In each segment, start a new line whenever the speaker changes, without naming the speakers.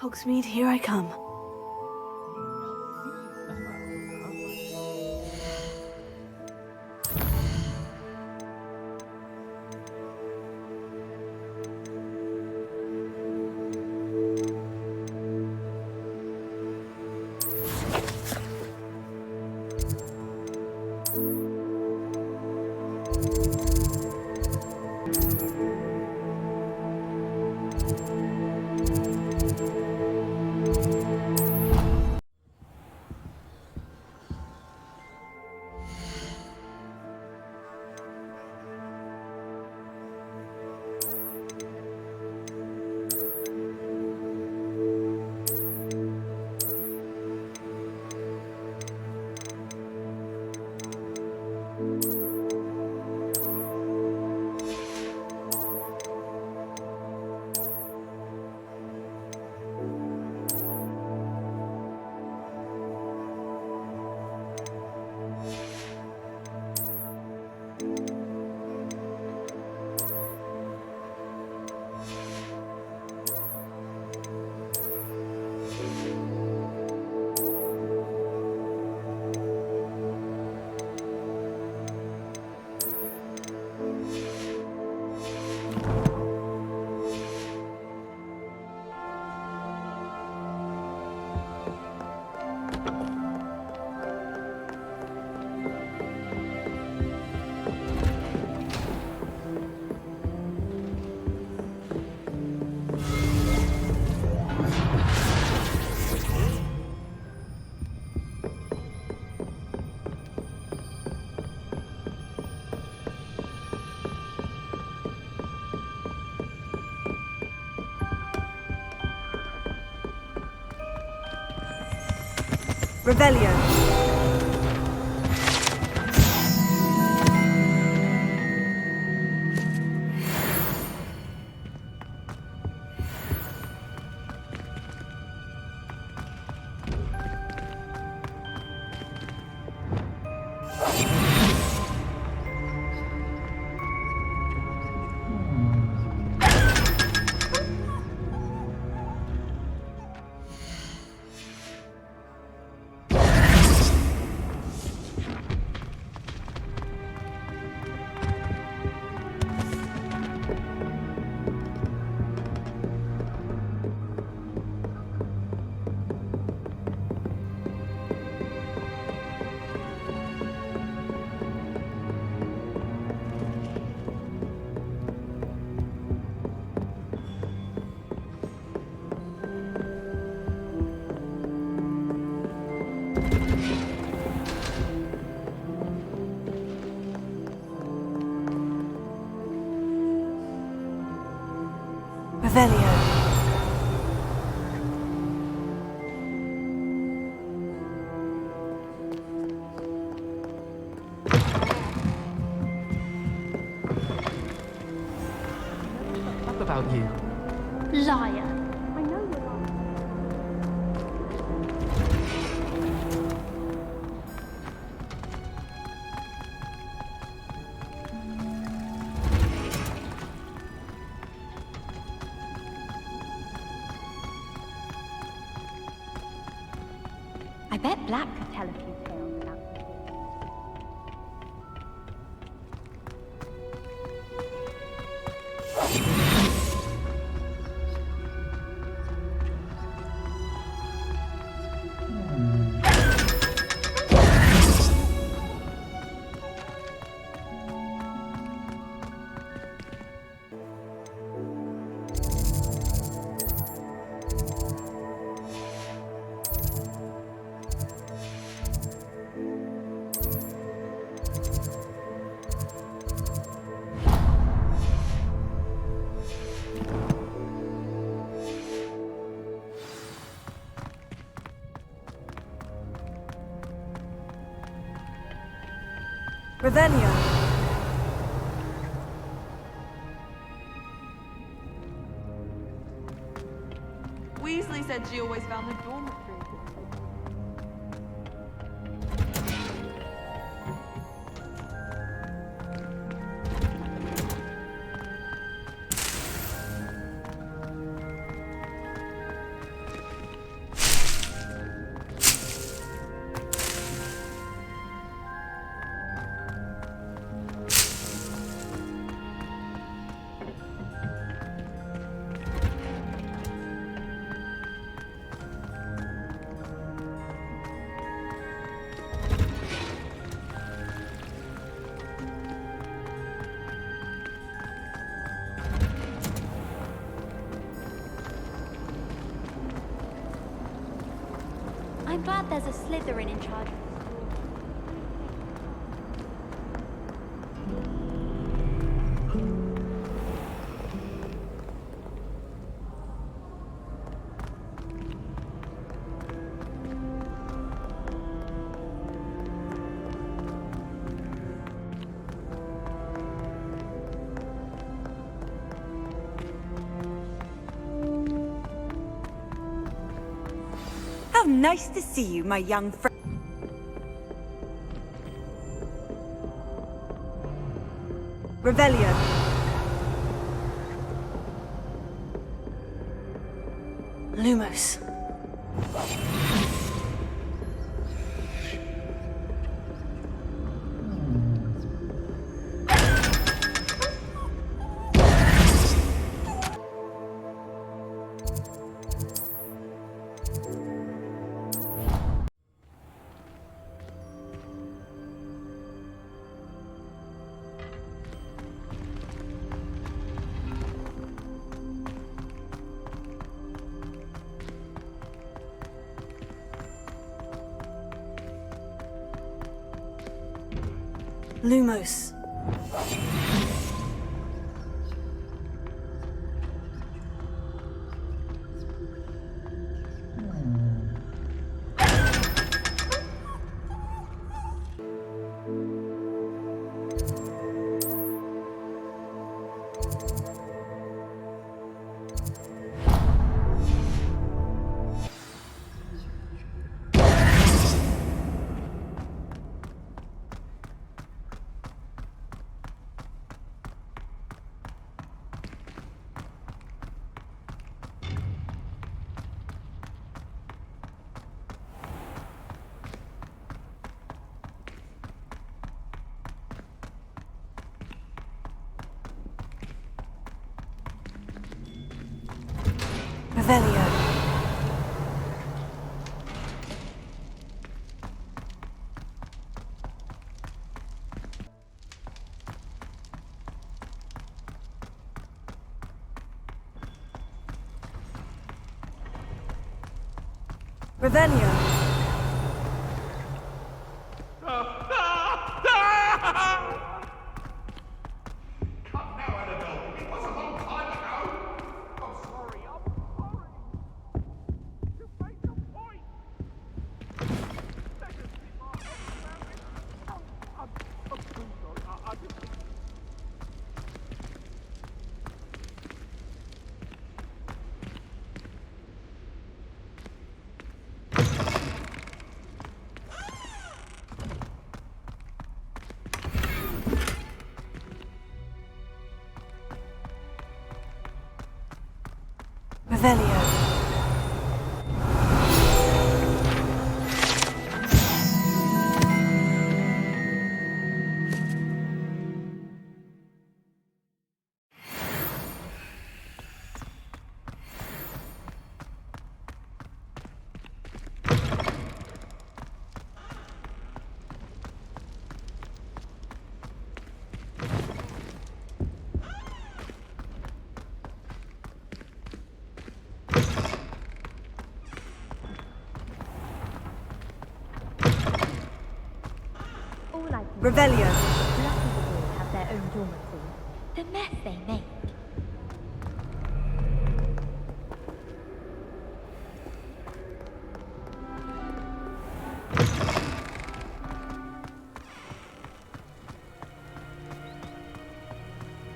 Hogsmeade, here I come. Revelio. Revelio.
What about you?
Liar. I know you're lying. I bet Black could tell a few tales about this.
Revelio.
Weasley said she always found the dormitory.
I'm glad there's a Slytherin in charge of the school.
How nice to see you, my young friend. Revelio. Lumos. Lumos. Revelio. Revelio.
Come now, Annabelle. It was a long time ago. I'm sorry. You made your point. That just be my head around it. I'm so sorry. I just... Revelio.
All I can
Revelio.
Gryffindor have their own dormitory. The mess they make.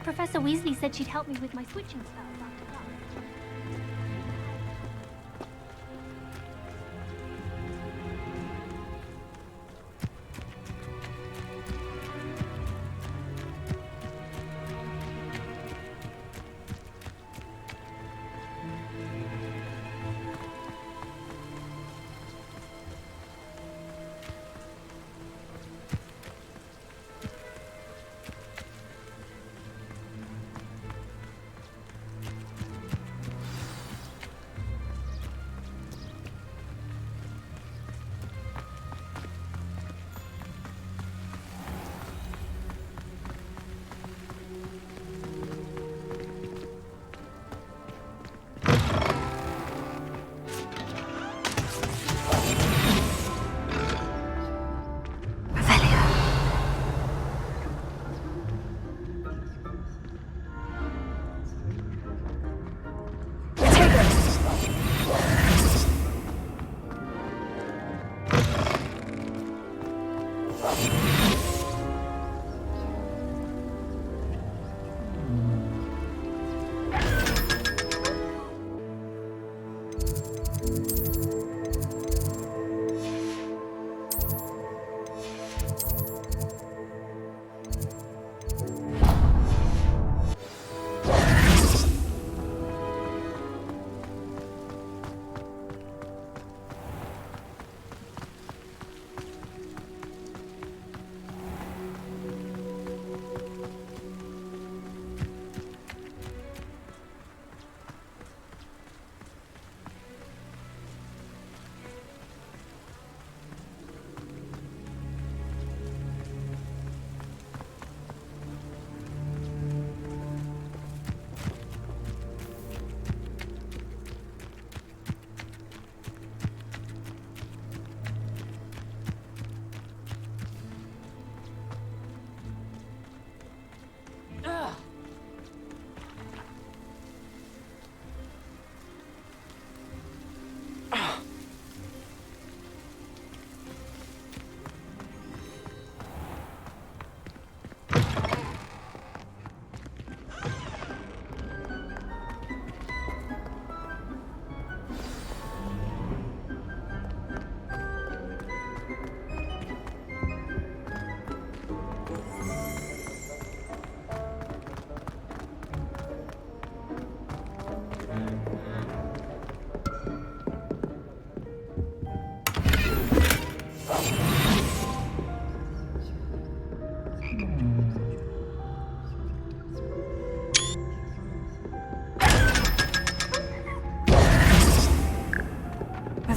Professor Weasley said she'd help me with my switching spells after class.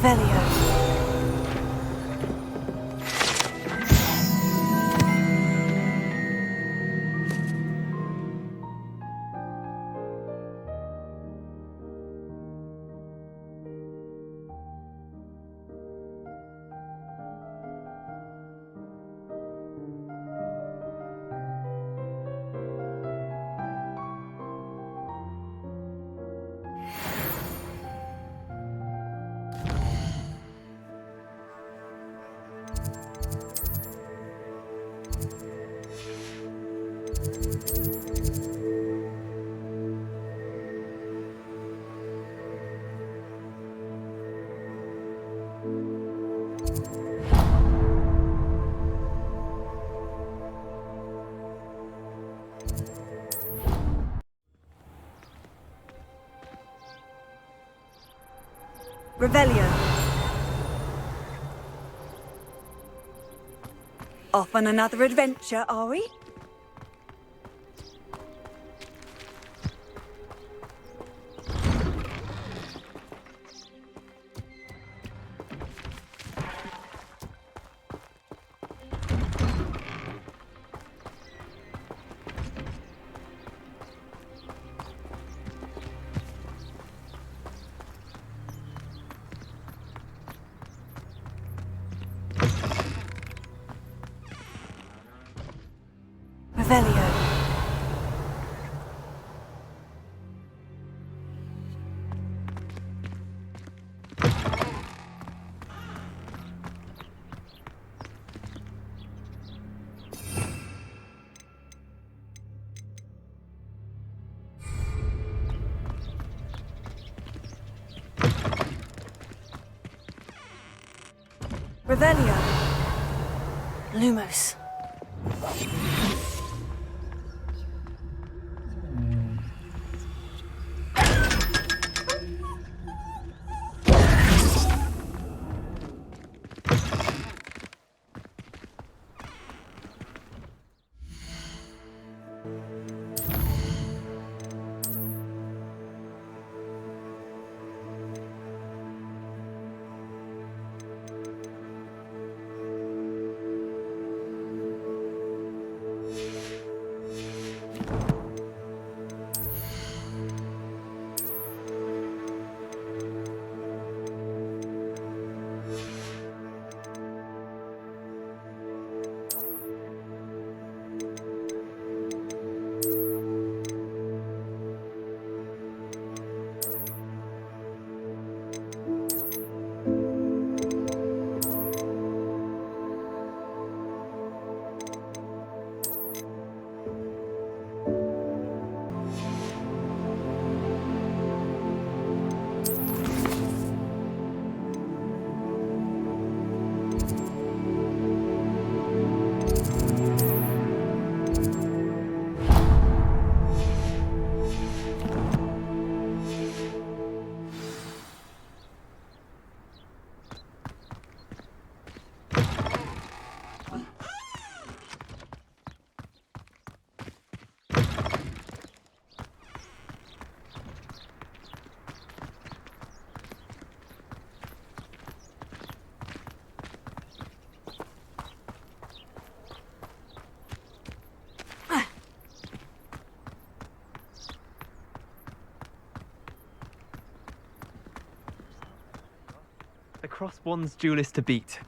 Revelio. Revelio. Off on another adventure, are we? Revelio. Revelio. Lumos.
The cross one's duelist to beat.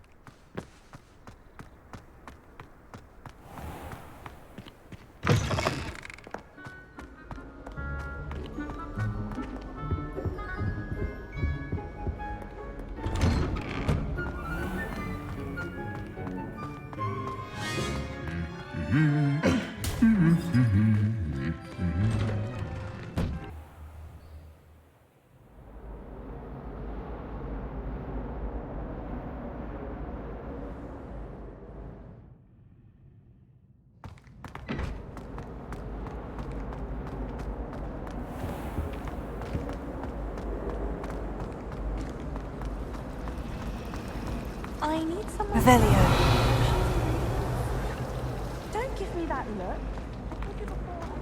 I need someone.
Revelio.
Don't give me that look. I told you before.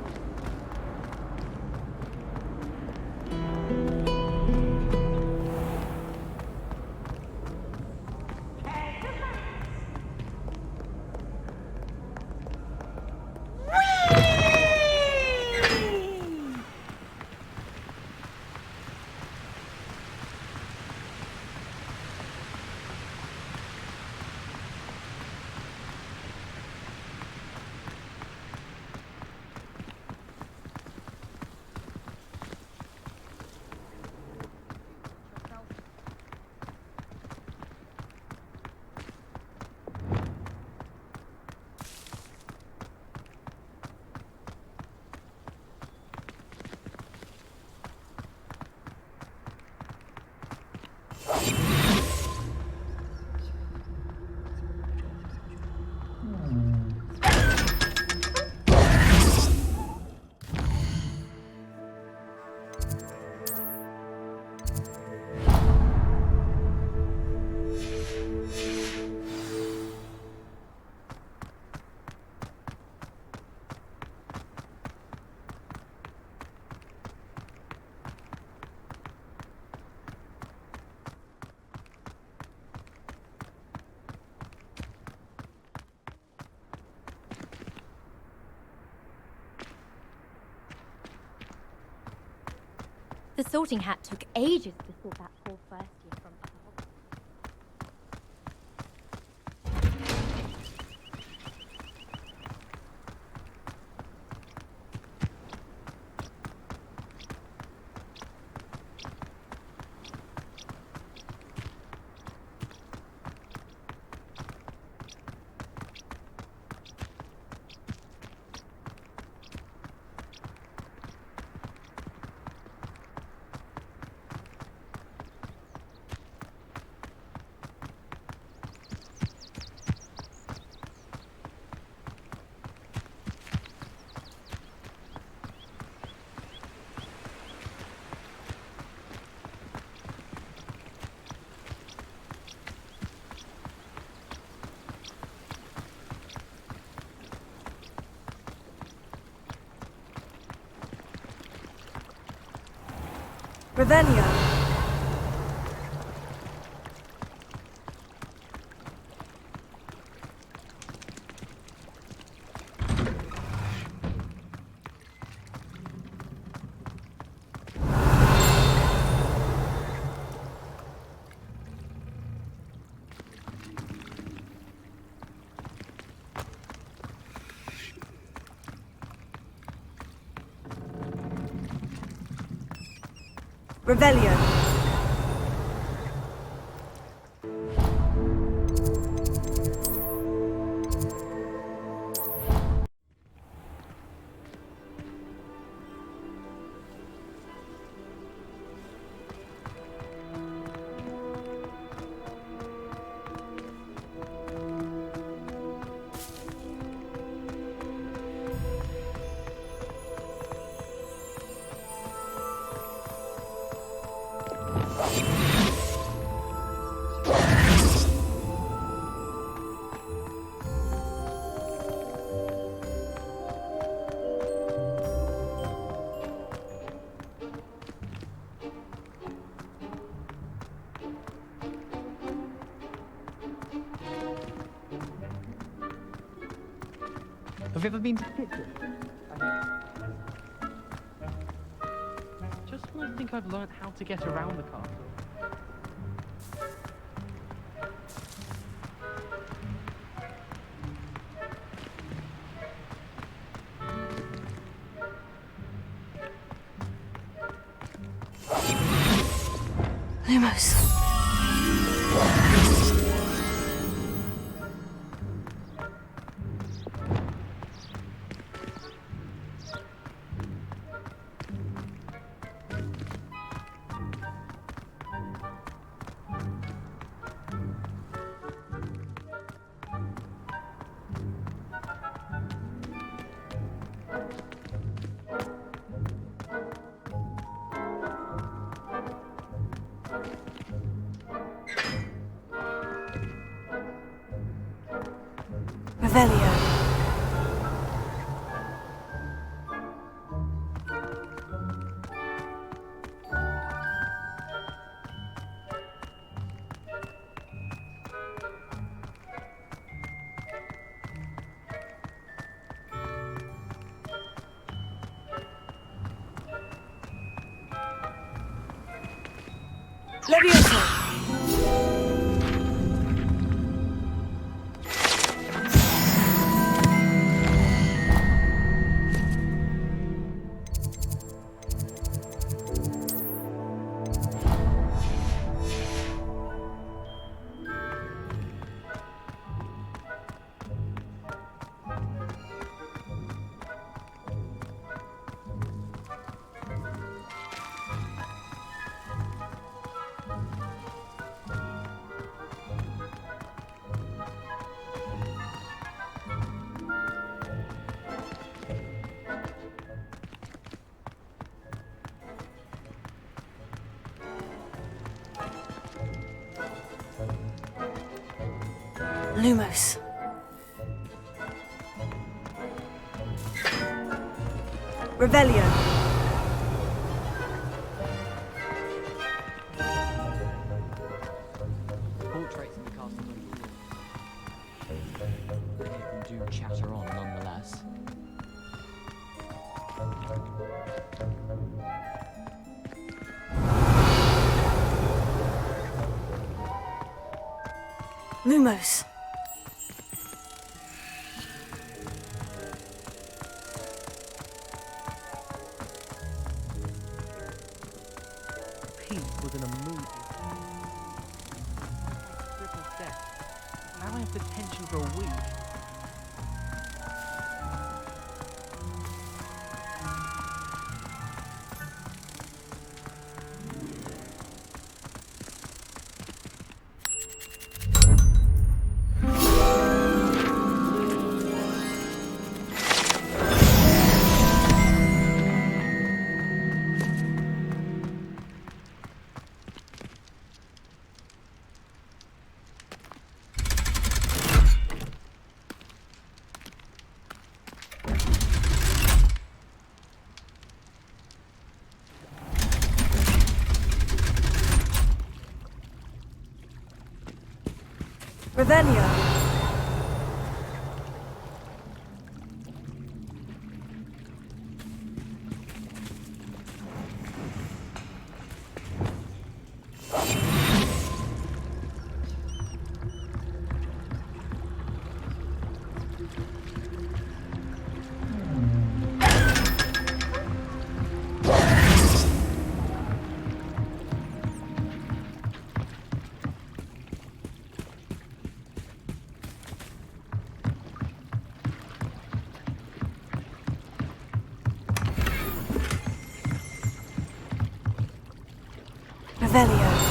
The sorting hat took ages to sort that poor first year from Upper Hogwarts.
Revelio. Revelio.
Have you ever been to the kitchen? Just when I think I've learned how to get around the castle.
Lumos. Revelio. Levioso. Lumos. Revelio.
Portraits in the castle on the wall. Many of them do chatter on nonetheless.
Lumos.
Pete was in a movie. Triple death. Now I have detention for a week.
Revelio. Revelio.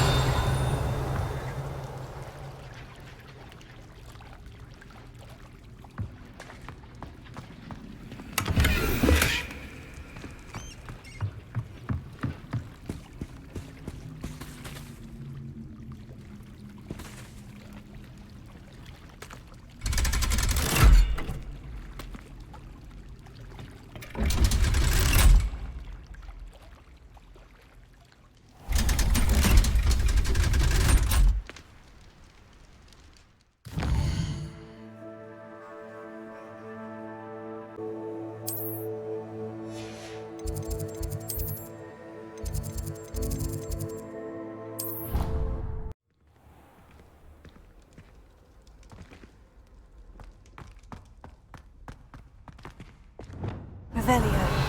Revelio.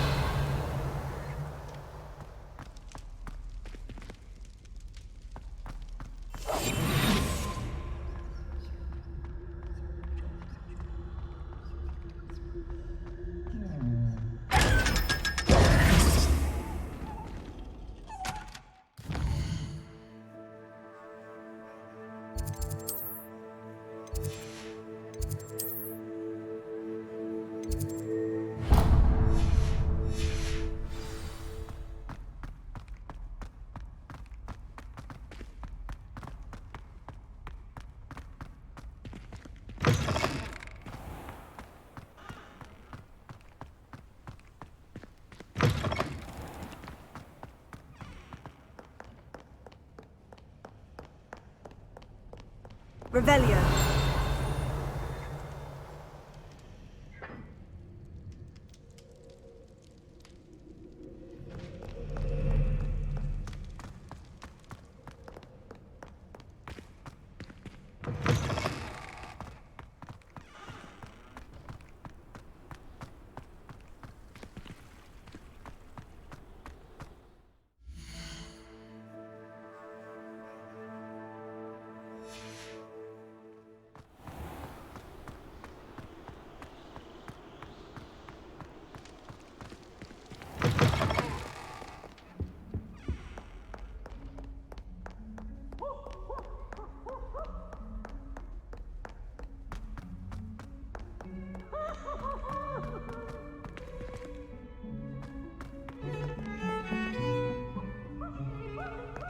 Revelio.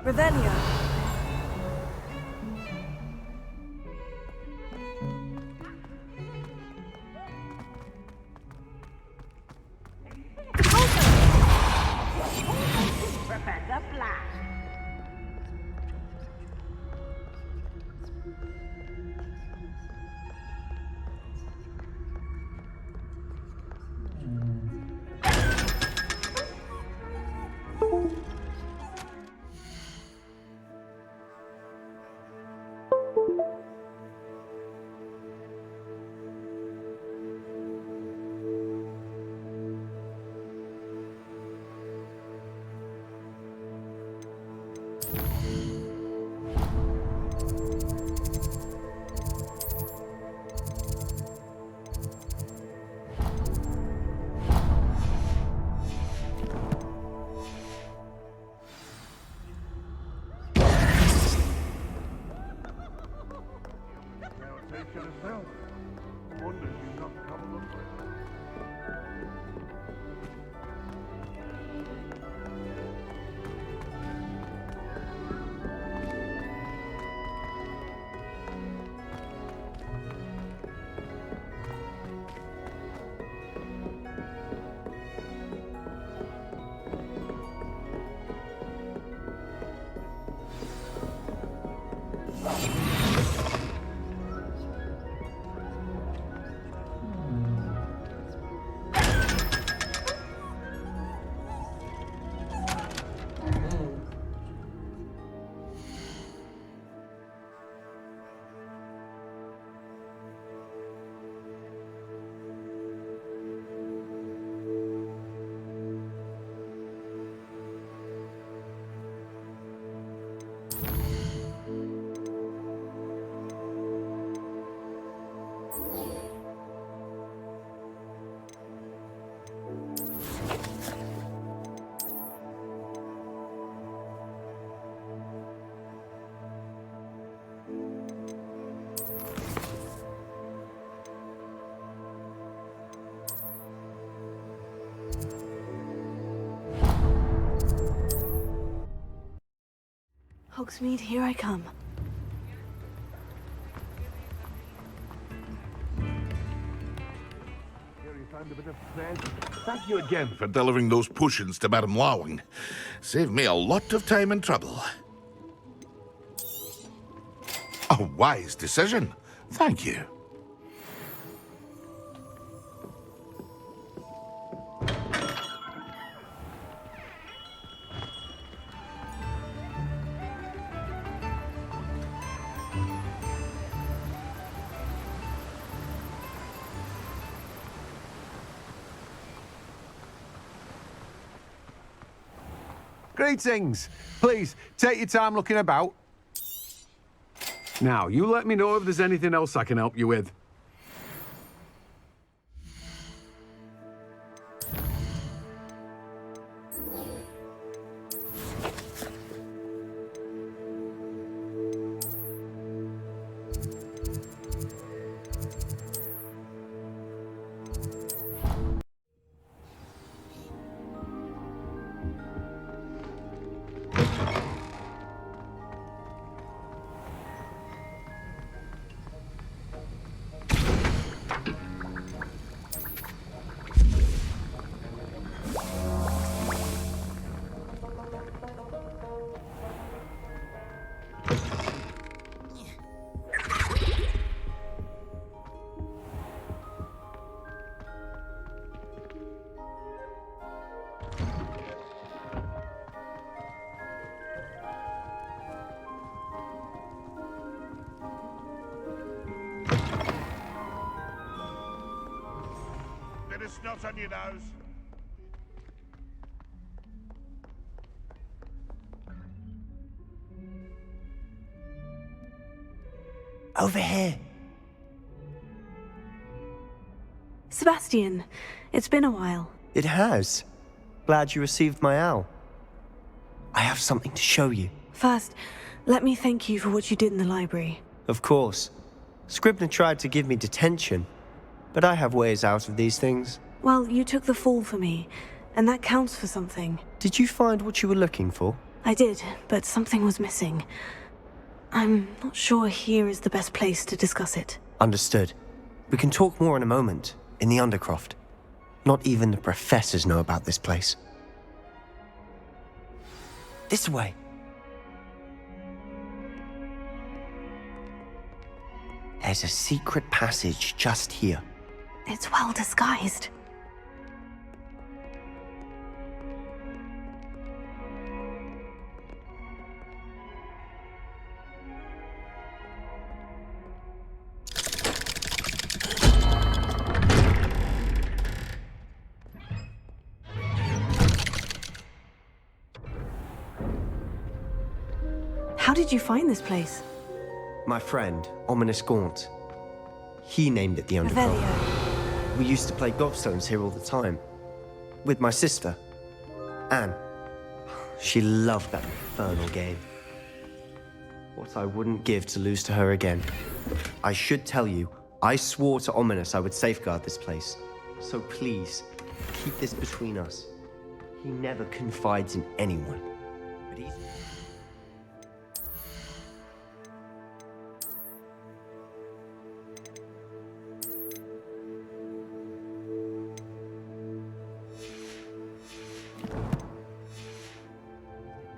Revelio.
the blast.
Hogsmeade, here I come.
Thank you again for delivering those potions to Madame Lawing. Saved me a lot of time and trouble. A wise decision. Thank you.
Greetings. Please, take your time looking about. Now, you let me know if there's anything else I can help you with.
Bit of snot on your nose.
Over here.
Sebastian, it's been a while.
It has. Glad you received my owl. I have something to show you.
First, let me thank you for what you did in the library.
Of course. Scribner tried to give me detention, but I have ways out of these things.
Well, you took the fall for me, and that counts for something.
Did you find what you were looking for?
I did, but something was missing. I'm not sure here is the best place to discuss it.
Understood. We can talk more in a moment, in the Undercroft. Not even the professors know about this place. This way. There's a secret passage just here.
It's well disguised. How did you find this place?
My friend, Ominous Gaunt. He named it the Undercroft.
Revelio.
We used to play gobstones here all the time. With my sister, Anne. She loved that infernal game. What I wouldn't give to lose to her again. I should tell you, I swore to Ominous I would safeguard this place. So please, keep this between us. He never confides in anyone. But he's...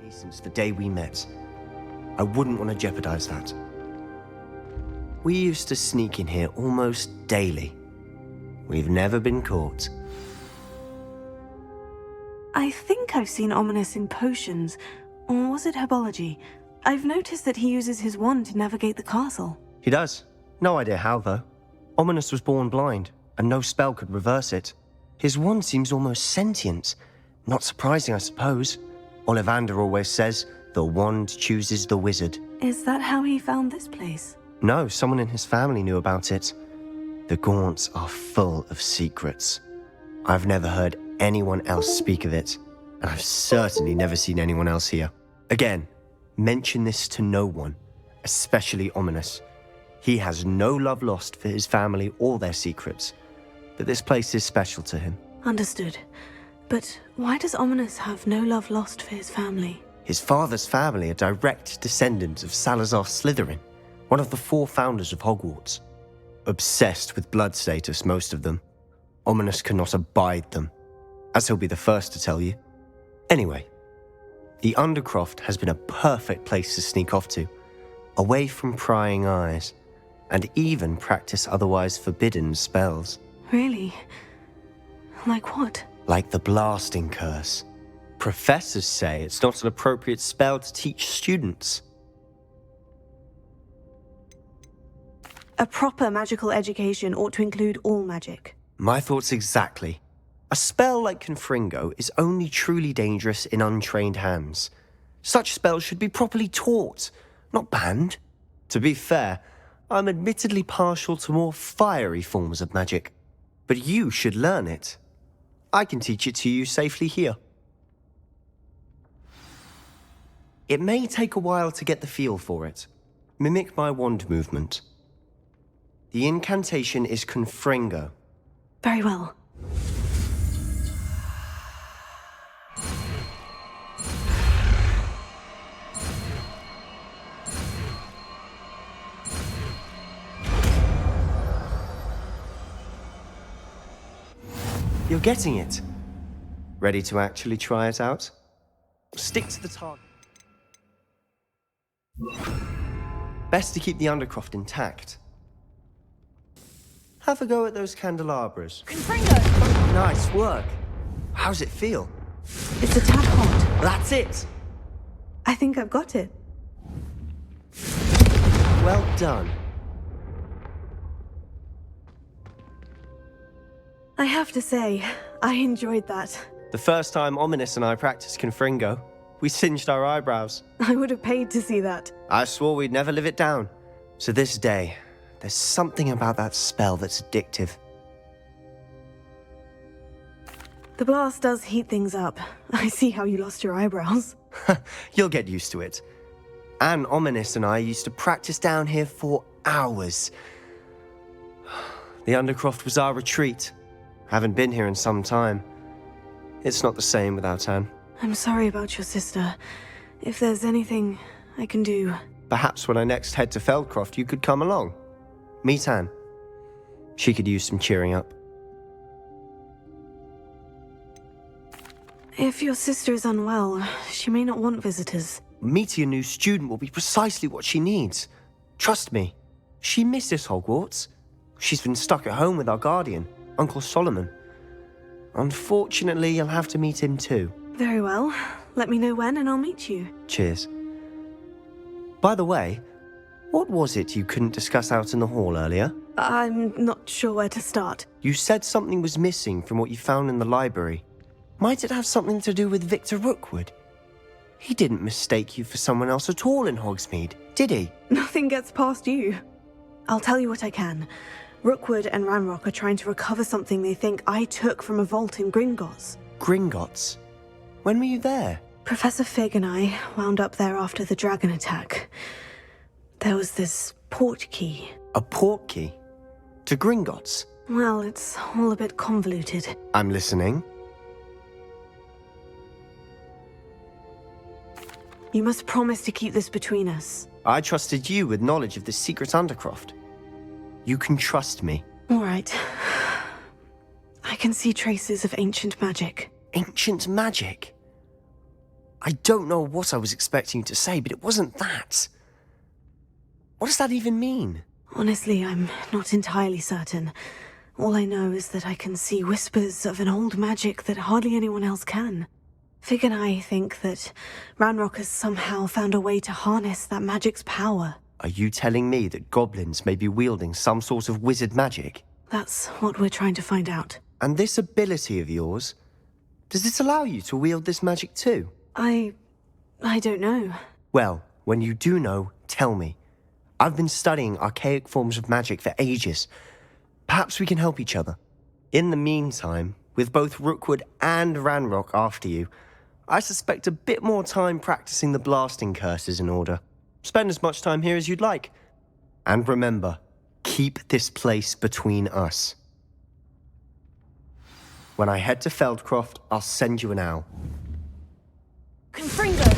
Since the day we met, I wouldn't want to jeopardize that. We used to sneak in here almost daily. We've never been caught.
I think I've seen Ominous in potions. Or was it herbology? I've noticed that he uses his wand to navigate the castle.
He does. No idea how, though. Ominous was born blind, and no spell could reverse it. His wand seems almost sentient. Not surprising, I suppose. Ollivander always says, the wand chooses the wizard.
Is that how he found this place?
No, someone in his family knew about it. The Gaunts are full of secrets. I've never heard anyone else speak of it, and I've certainly never seen anyone else here. Again, mention this to no one, especially Ominous. He has no love lost for his family or their secrets, but this place is special to him.
Understood. But why does Ominous have no love lost for his family?
His father's family are direct descendants of Salazar Slytherin, one of the 4 founders of Hogwarts. Obsessed with blood status, most of them. Ominous cannot abide them, as he'll be the first to tell you. Anyway, the Undercroft has been a perfect place to sneak off to, away from prying eyes, and even practice otherwise forbidden spells.
Really? Like what?
Like the blasting curse. Professors say it's not an appropriate spell to teach students.
A proper magical education ought to include all magic.
My thoughts exactly. A spell like Confringo is only truly dangerous in untrained hands. Such spells should be properly taught, not banned. To be fair, I'm admittedly partial to more fiery forms of magic. But you should learn it. I can teach it to you safely here. It may take a while to get the feel for it. Mimic my wand movement. The incantation is Confringo.
Very well.
You're getting it. Ready to actually try it out? Stick to the target. Best to keep the Undercroft intact. Have a go at those candelabras.
Confringo!
Nice work. How's it feel?
It's a tad hot.
That's it.
I think I've got it.
Well done.
I have to say, I enjoyed that.
The first time Ominous and I practiced Confringo, we singed our eyebrows.
I would have paid to see that.
I swore we'd never live it down. So this day, there's something about that spell that's addictive.
The blast does heat things up. I see how you lost your eyebrows.
You'll get used to it. Anne, Ominous and I used to practice down here for hours. The Undercroft was our retreat. Haven't been here in some time. It's not the same without Anne.
I'm sorry about your sister. If there's anything I can do...
Perhaps when I next head to Feldcroft, you could come along. Meet Anne. She could use some cheering up.
If your sister is unwell, she may not want visitors.
Meeting a new student will be precisely what she needs. Trust me, she misses Hogwarts. She's been stuck at home with our guardian, Uncle Solomon. Unfortunately, you'll have to meet him too.
Very well. Let me know when and I'll meet you.
Cheers. By the way, what was it you couldn't discuss out in the hall earlier?
I'm not sure where to start.
You said something was missing from what you found in the library. Might it have something to do with Victor Rookwood? He didn't mistake you for someone else at all in Hogsmeade, did he?
Nothing gets past you. I'll tell you what I can. Rookwood and Ranrock are trying to recover something they think I took from a vault in Gringotts.
Gringotts? When were you there?
Professor Fig and I wound up there after the dragon attack. There was this port key.
A port key? To Gringotts?
Well, it's all a bit convoluted.
I'm listening.
You must promise to keep this between us.
I trusted you with knowledge of the secret Undercroft. You can trust me.
All right. I can see traces of ancient magic.
Ancient magic? I don't know what I was expecting you to say, but it wasn't that. What does that even mean?
Honestly, I'm not entirely certain. All I know is that I can see whispers of an old magic that hardly anyone else can. Fig and I think that Ranrock has somehow found a way to harness that magic's power.
Are you telling me that goblins may be wielding some sort of wizard magic?
That's what we're trying to find out.
And this ability of yours, does it allow you to wield this magic too?
I don't know.
Well, when you do know, tell me. I've been studying archaic forms of magic for ages. Perhaps we can help each other. In the meantime, with both Rookwood and Ranrock after you, I suspect a bit more time practicing the blasting curse is in order. Spend as much time here as you'd like. And remember, keep this place between us. When I head to Feldcroft, I'll send you an owl.
Confringo!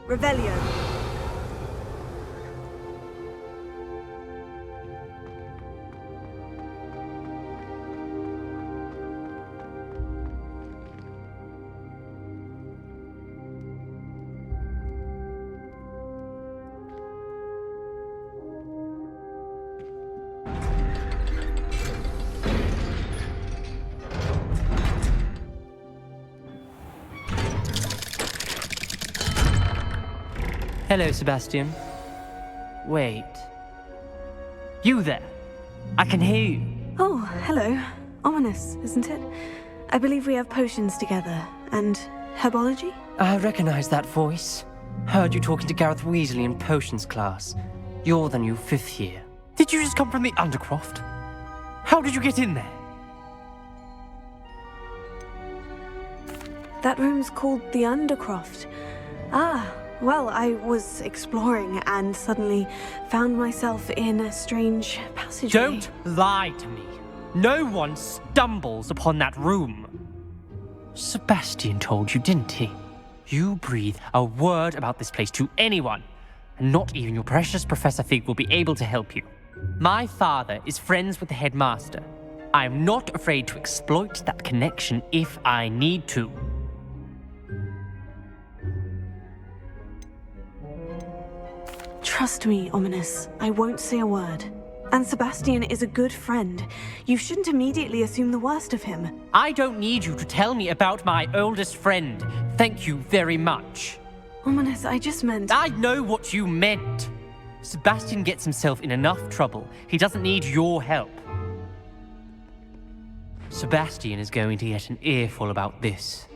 Revelio.
Hello, Sebastian. Wait. You there? I can hear you.
Oh, hello. Ominous, isn't it? I believe we have potions together. And herbology?
I recognize that voice. Heard you talking to Gareth Weasley in potions class. You're the new 5th year. Did you just come from the Undercroft? How did you get in there?
That room's called the Undercroft. Ah, well, I was exploring and suddenly found myself in a strange passageway.
Don't lie to me. No one stumbles upon that room. Sebastian told you, didn't he? You breathe a word about this place to anyone, and not even your precious Professor Fig will be able to help you. My father is friends with the headmaster. I am not afraid to exploit that connection if I need to.
Trust me, Ominous. I won't say a word. And Sebastian is a good friend. You shouldn't immediately assume the worst of him.
I don't need you to tell me about my oldest friend. Thank you very much.
Ominous, I just meant...
I know what you meant. Sebastian gets himself in enough trouble. He doesn't need your help. Sebastian is going to get an earful about this.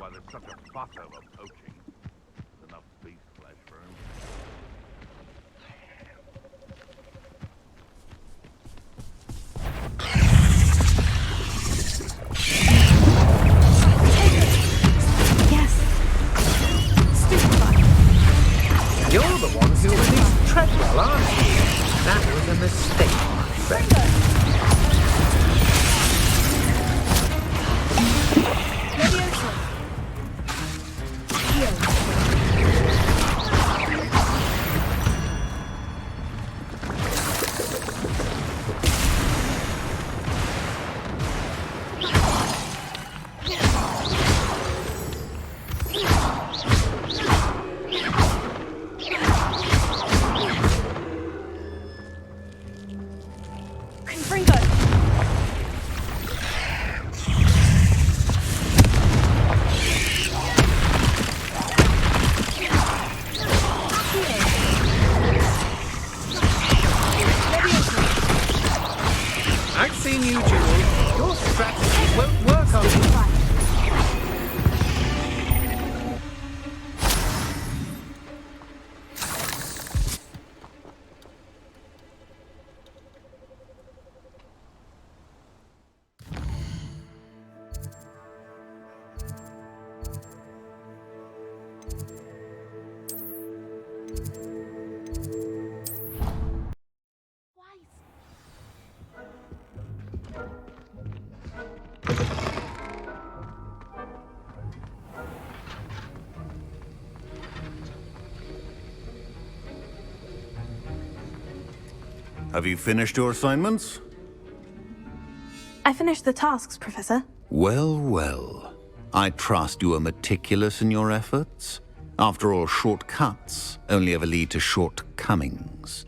why there's such a fuss over poaching. There's enough beast flesh for him.
Yes. Stupefy.
You're the one who released Treadwell, aren't you? That was a mistake, my friend. I've seen you, Jules. Your strategy won't work on me.
Have you finished your assignments?
I finished the tasks, Professor.
Well, well. I trust you are meticulous in your efforts. After all, shortcuts only ever lead to shortcomings.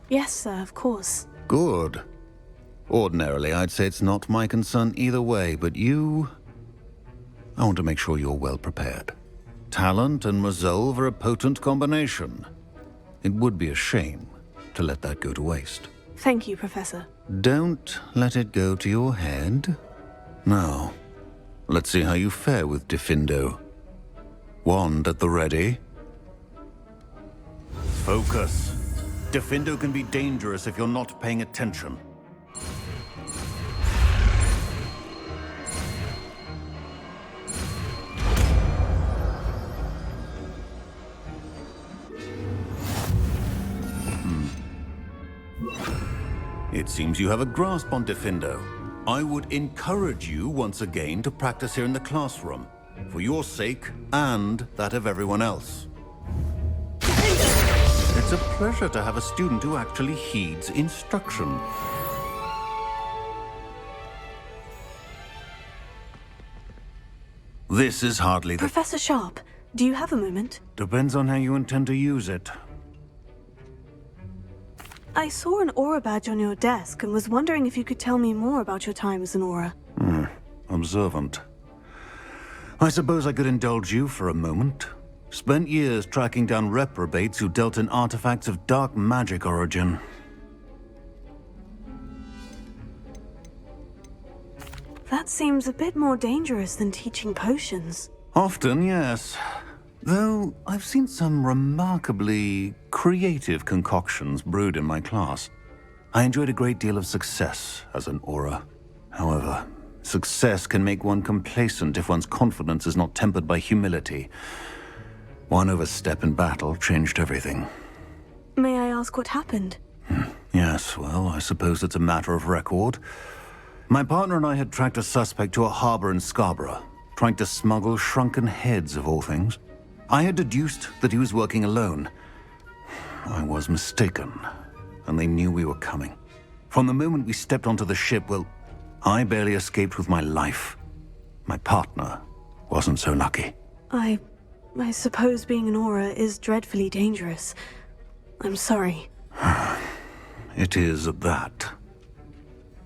Yes, sir, of course.
Good. Ordinarily, I'd say it's not my concern either way, but you... I want to make sure you're well prepared. Talent and resolve are a potent combination. It would be a shame to let that go to waste.
Thank you, Professor.
Don't let it go to your head. Now, let's see how you fare with Gryffindor. Wand at the ready. Focus. Gryffindor can be dangerous if you're not paying attention. It seems you have a grasp on Gryffindor. I would encourage you once again to practice here in the classroom, for your sake and that of everyone else. It's a pleasure to have a student who actually heeds instruction. This is hardly the...
Professor Sharp, do you have a moment?
Depends on how you intend to use it.
I saw an aura badge on your desk and was wondering if you could tell me more about your time as an aura.
Observant. I suppose I could indulge you for a moment. Spent years tracking down reprobates who dealt in artifacts of dark magic origin.
That seems a bit more dangerous than teaching potions.
Often, yes. Though I've seen some remarkably creative concoctions brewed in my class. I enjoyed a great deal of success as an aura. However, success can make one complacent if one's confidence is not tempered by humility. One overstep in battle changed everything.
May I ask what happened?
Yes, well, I suppose it's a matter of record. My partner and I had tracked a suspect to a harbor in Scarborough, trying to smuggle shrunken heads of all things. I had deduced that he was working alone. I was mistaken, and they knew we were coming. From the moment we stepped onto the ship, well, I barely escaped with my life. My partner wasn't so lucky.
I suppose being an aura is dreadfully dangerous. I'm sorry.
It is at that.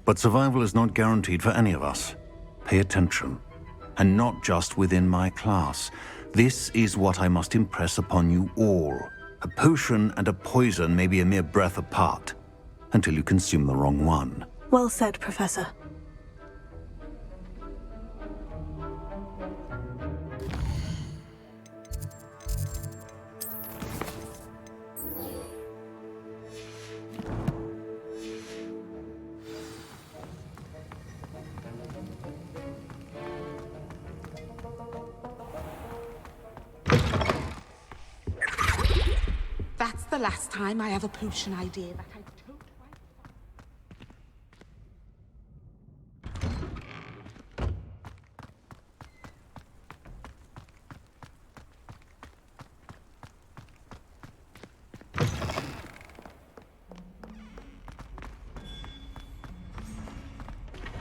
But survival is not guaranteed for any of us. Pay attention. And not just within my class. This is what I must impress upon you all. A potion and a poison may be a mere breath apart, until you consume the wrong one.
Well said, Professor.
the last time I have a potion idea that I don't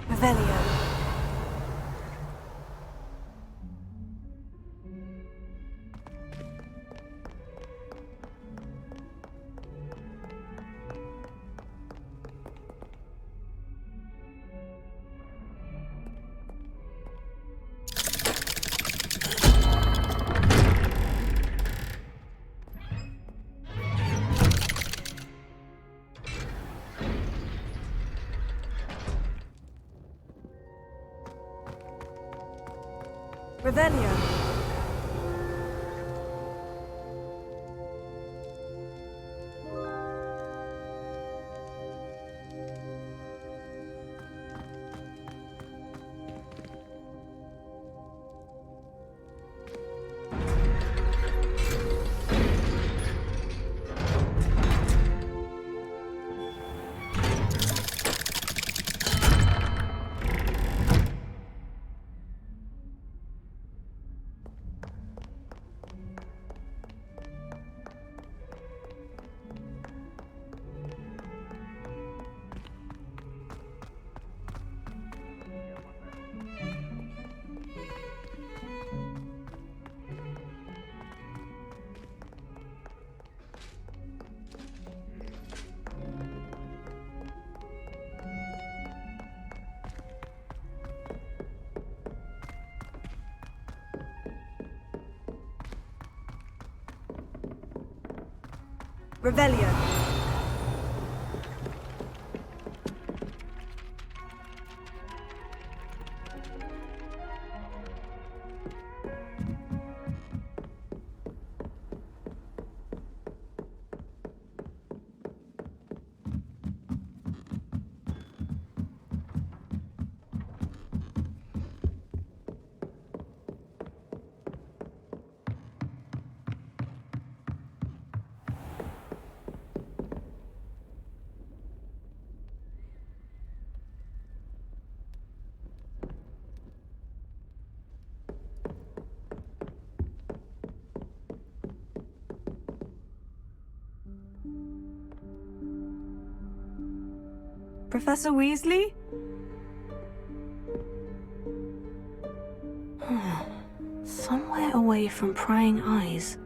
Revelio. Revelio. Revelio. Professor Weasley? Somewhere away from prying eyes.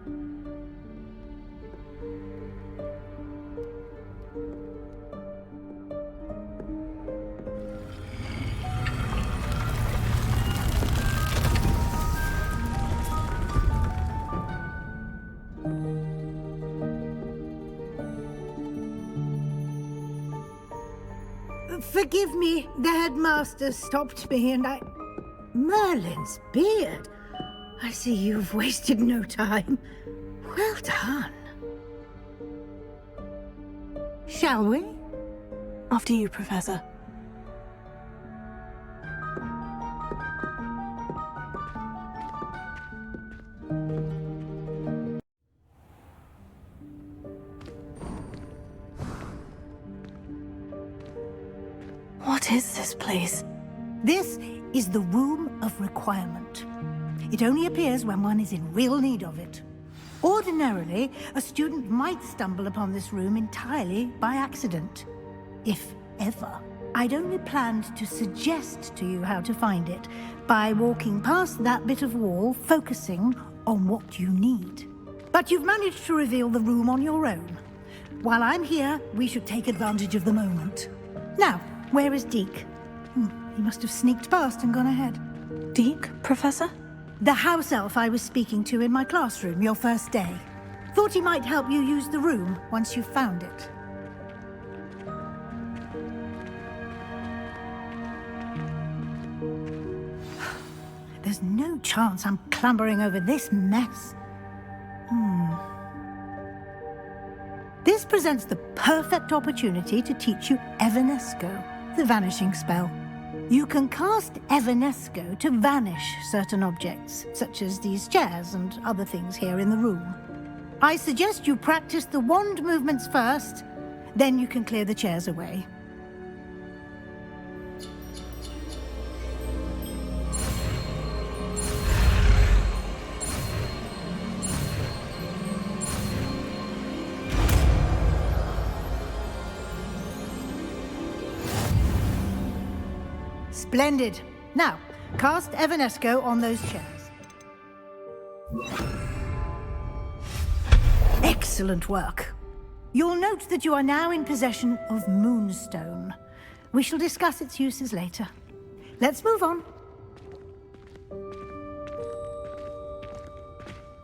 Forgive me, the headmaster stopped me and I... Merlin's beard. I see you've wasted no time. Well done. Shall we?
After you, Professor. What is this place?
This is the Room of Requirement. It only appears when one is in real need of it. Ordinarily, a student might stumble upon this room entirely by accident. If ever. I'd only planned to suggest to you how to find it by walking past that bit of wall, focusing on what you need. But you've managed to reveal the room on your own. While I'm here, we should take advantage of the moment. Now, where is Deke? He must have sneaked past and gone ahead.
Deke, Professor?
The house elf I was speaking to in my classroom your first day. Thought he might help you use the room once you've found it. There's no chance I'm clambering over this mess. This presents the perfect opportunity to teach you Evanesco, the vanishing spell. You can cast Evanesco to vanish certain objects, such as these chairs and other things here in the room. I suggest you practice the wand movements first, then you can clear the chairs away. Splendid. Now, cast Evanesco on those chairs. Excellent work. You'll note that you are now in possession of Moonstone. We shall discuss its uses later. Let's move on.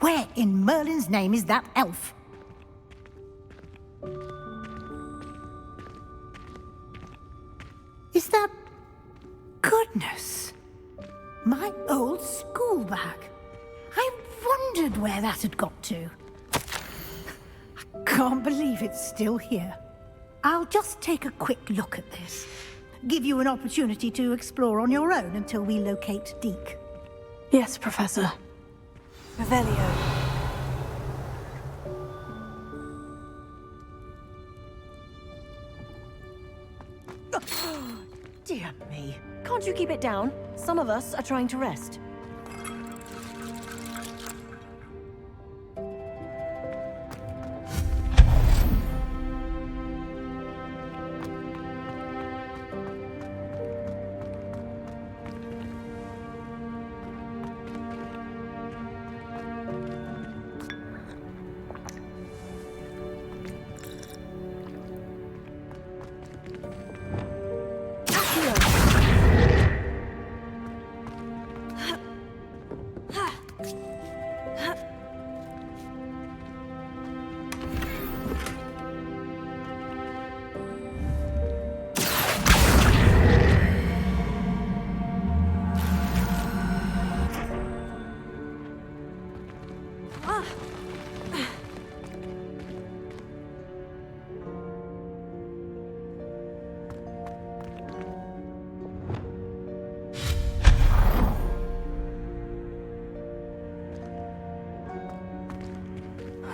Where in Merlin's name is that elf? Is that... Goodness! My old school bag. I wondered where that had got to. I can't believe it's still here. I'll just take a quick look at this. Give you an opportunity to explore on your own until we locate Deke.
Yes, Professor. Revelio.
Dear me. Can't you keep it down? Some of us are trying to rest.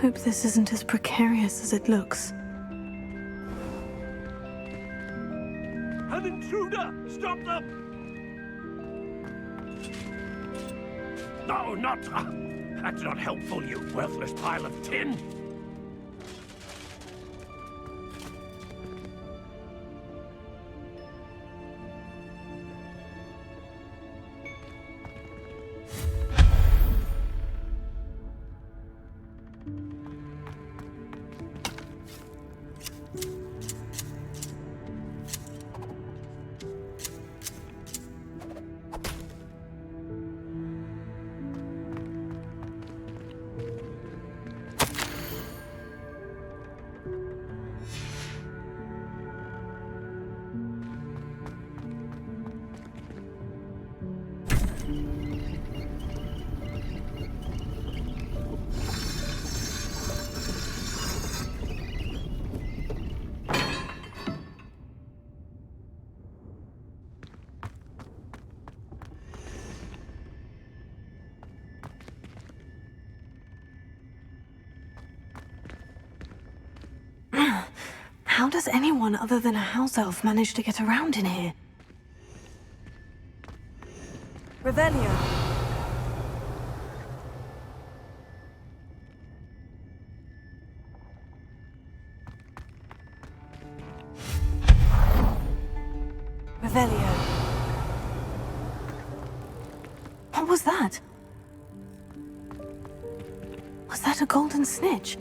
Hope this isn't as precarious as it looks.
An intruder! Stop them! No, not... that's not helpful, you worthless pile of tin!
How does anyone other than a house elf manage to get around in here?
Revelio.
Revelio. What was that? Was that a golden snitch?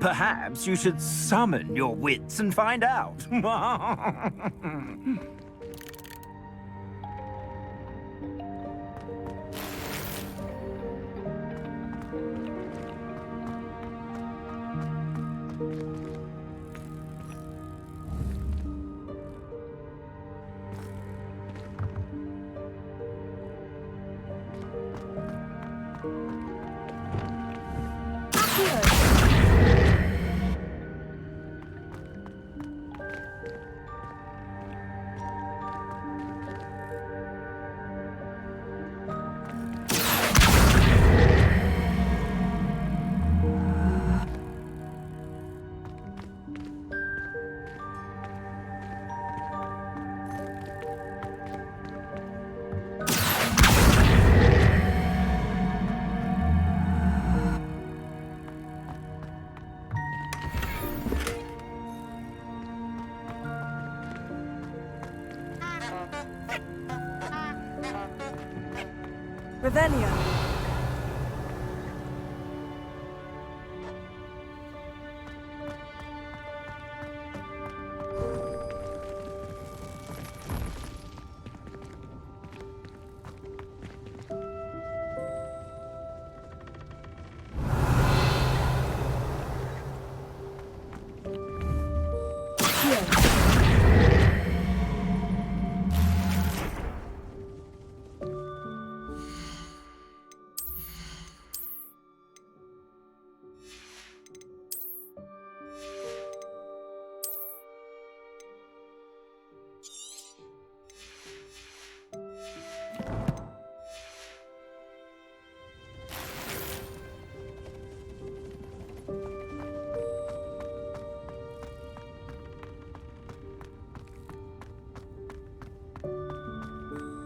Perhaps you should summon your wits and find out.
Revelio.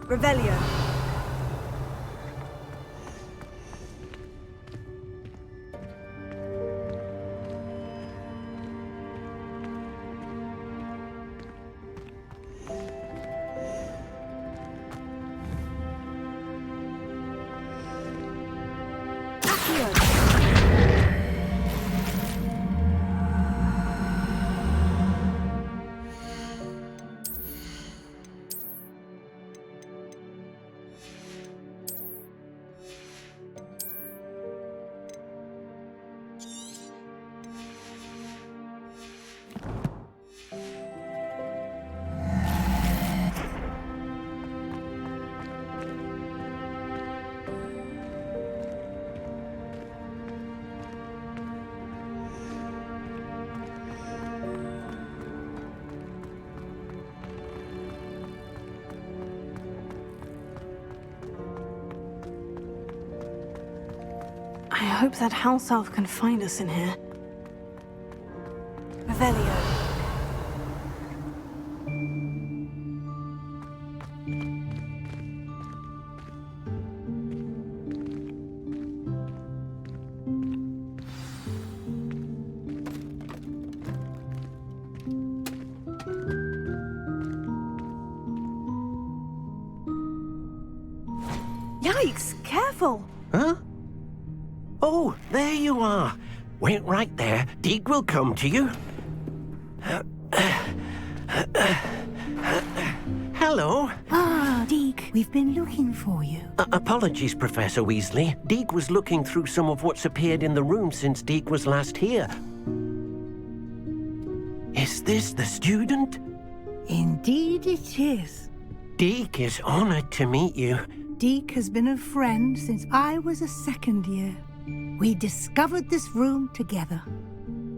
Revelio.
I hope that house elf can find us in here. Revelio. Yikes! Careful!
Huh? Oh, there you are. Wait right there. Deek will come to you. Hello.
Ah, Deek, we've been looking for you.
Apologies, Professor Weasley. Deek was looking through some of what's appeared in the room since Deek was last here. Is this the student?
Indeed it is.
Deek is honored to meet you.
Deek has been a friend since I was a second year. We discovered this room together.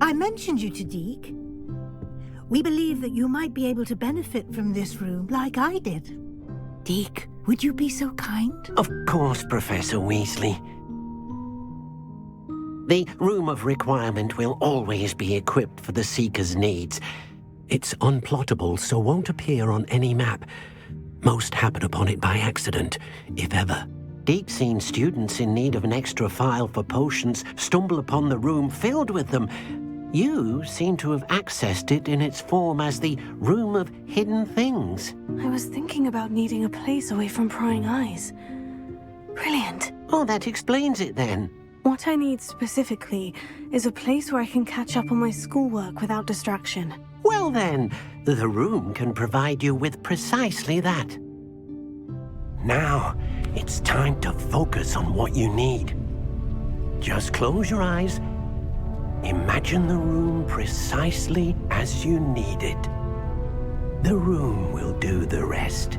I mentioned you to Deek. We believe that you might be able to benefit from this room like I did. Deek, would you be so kind?
Of course, Professor Weasley. The Room of Requirement will always be equipped for the Seeker's needs. It's unplottable, so won't appear on any map. Most happen upon it by accident, if ever. Deek's seen students in need of an extra file for potions stumble upon the room filled with them. You seem to have accessed it in its form as the Room of Hidden Things.
I was thinking about needing a place away from prying eyes. Brilliant.
Oh, that explains it then.
What I need specifically is a place where I can catch up on my schoolwork without distraction.
Well then, the room can provide you with precisely that. Now, it's time to focus on what you need. Just close your eyes. Imagine the room precisely as you need it. The room will do the rest.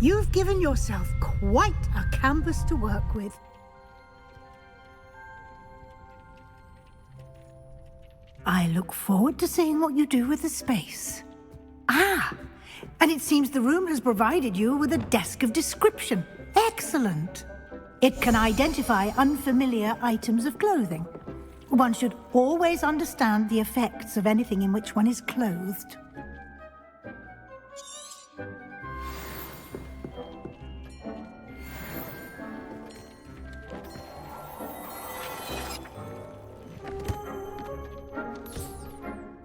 You've given yourself quite a canvas to work with. I look forward to seeing what you do with the space. Ah, and it seems the room has provided you with a desk of description. Excellent. It can identify unfamiliar items of clothing. One should always understand the effects of anything in which one is clothed.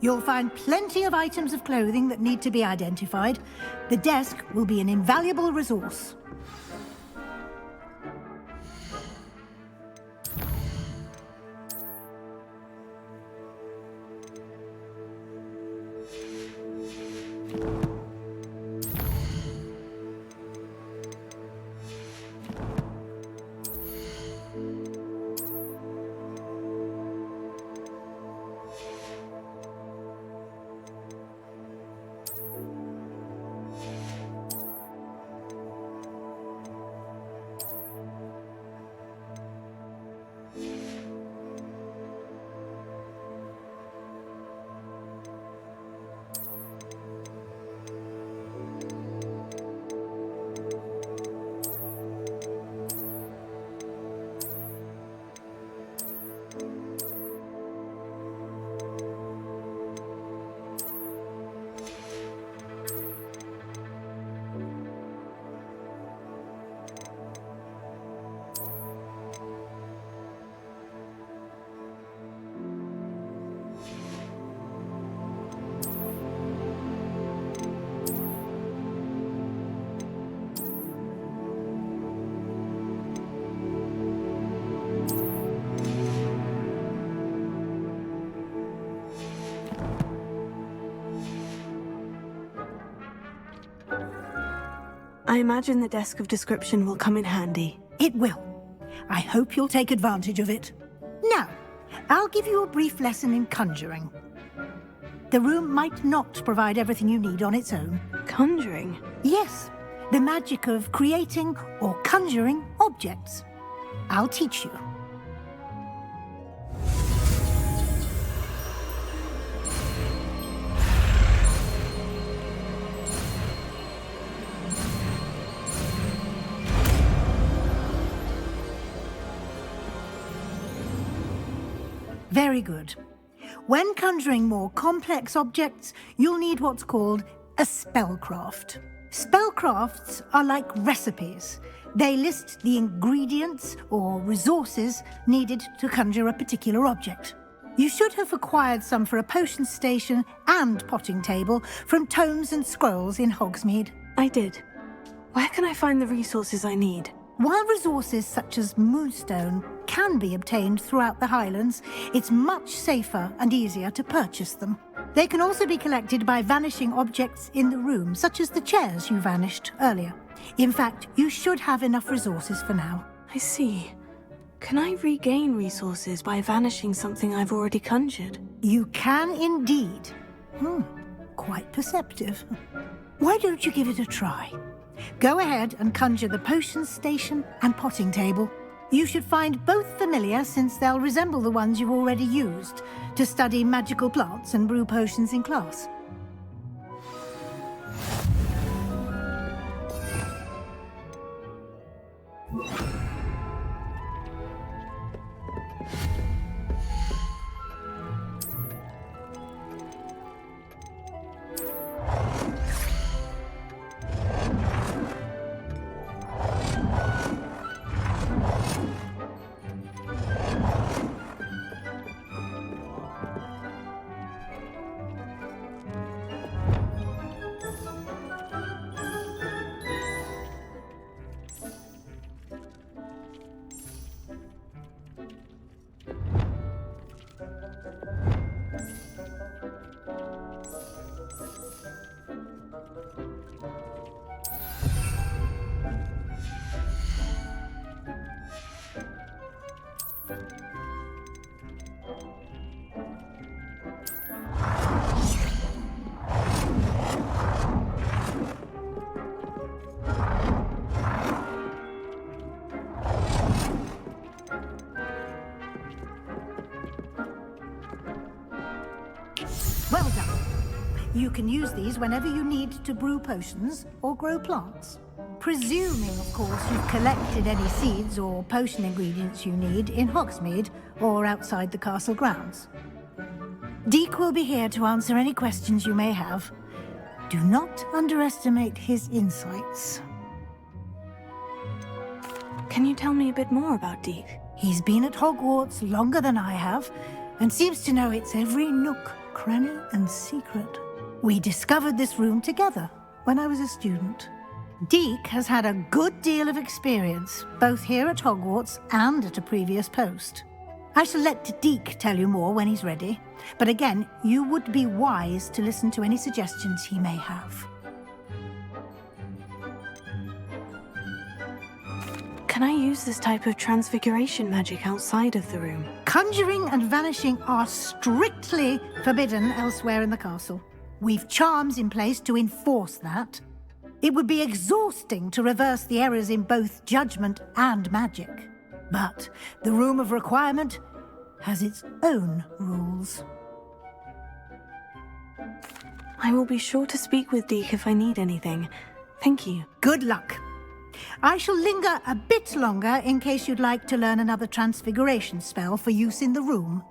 You'll find plenty of items of clothing that need to be identified. The desk will be an invaluable resource.
I imagine the desk of description will come in handy.
It will. I hope you'll take advantage of it. Now, I'll give you a brief lesson in conjuring. The room might not provide everything you need on its own.
Conjuring?
Yes, the magic of creating or conjuring objects. I'll teach you. Very good. When conjuring more complex objects, you'll need what's called a spellcraft. Spellcrafts are like recipes. They list the ingredients or resources needed to conjure a particular object. You should have acquired some for a potion station and potting table from tomes and scrolls in Hogsmeade.
I did. Where can I find the resources I need?
While resources such as moonstone can be obtained throughout the Highlands, it's much safer and easier to purchase them. They can also be collected by vanishing objects in the room, such as the chairs you vanished earlier. In fact, you should have enough resources for now.
I see. Can I regain resources by vanishing something I've already conjured?
You can indeed. Quite perceptive. Why don't you give it a try? Go ahead and conjure the potion station and potting table. You should find both familiar, since they'll resemble the ones you've already used to study magical plants and brew potions in class. You can use these whenever you need to brew potions or grow plants. Presuming, of course, you've collected any seeds or potion ingredients you need in Hogsmeade or outside the castle grounds. Deek will be here to answer any questions you may have. Do not underestimate his insights.
Can you tell me a bit more about Deek?
He's been at Hogwarts longer than I have, and seems to know its every nook, cranny, and secret. We discovered this room together when I was a student. Deek has had a good deal of experience, both here at Hogwarts and at a previous post. I shall let Deek tell you more when he's ready, but again, you would be wise to listen to any suggestions he may have.
Can I use this type of transfiguration magic outside of the room?
Conjuring and vanishing are strictly forbidden elsewhere in the castle. We've charms in place to enforce that. It would be exhausting to reverse the errors in both judgment and magic. But the Room of Requirement has its own rules.
I will be sure to speak with Deek if I need anything. Thank you.
Good luck. I shall linger a bit longer in case you'd like to learn another transfiguration spell for use in the room.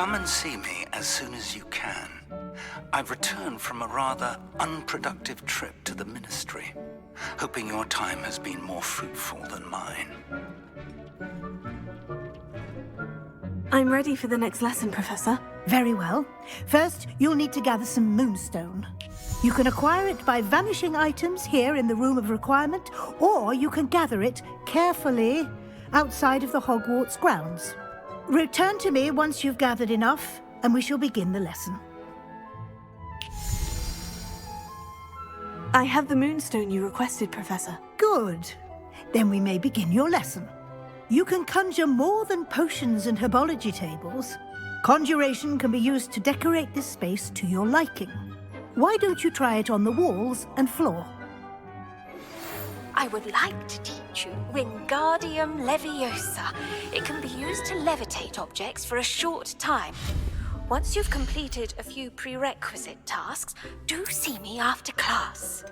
Come and see me as soon as you can. I've returned from a rather unproductive trip to the Ministry, hoping your time has been more fruitful than mine.
I'm ready for the next lesson, Professor.
Very well. First, you'll need to gather some moonstone. You can acquire it by vanishing items here in the Room of Requirement, or you can gather it carefully outside of the Hogwarts grounds. Return to me once you've gathered enough, and we shall begin the lesson.
I have the moonstone you requested, Professor.
Good. Then we may begin your lesson. You can conjure more than potions and herbology tables. Conjuration can be used to decorate this space to your liking. Why don't you try it on the walls and floor?
I would like to teach you Wingardium Leviosa. It can be used to levitate objects for a short time. Once you've completed a few prerequisite tasks, do see me after class.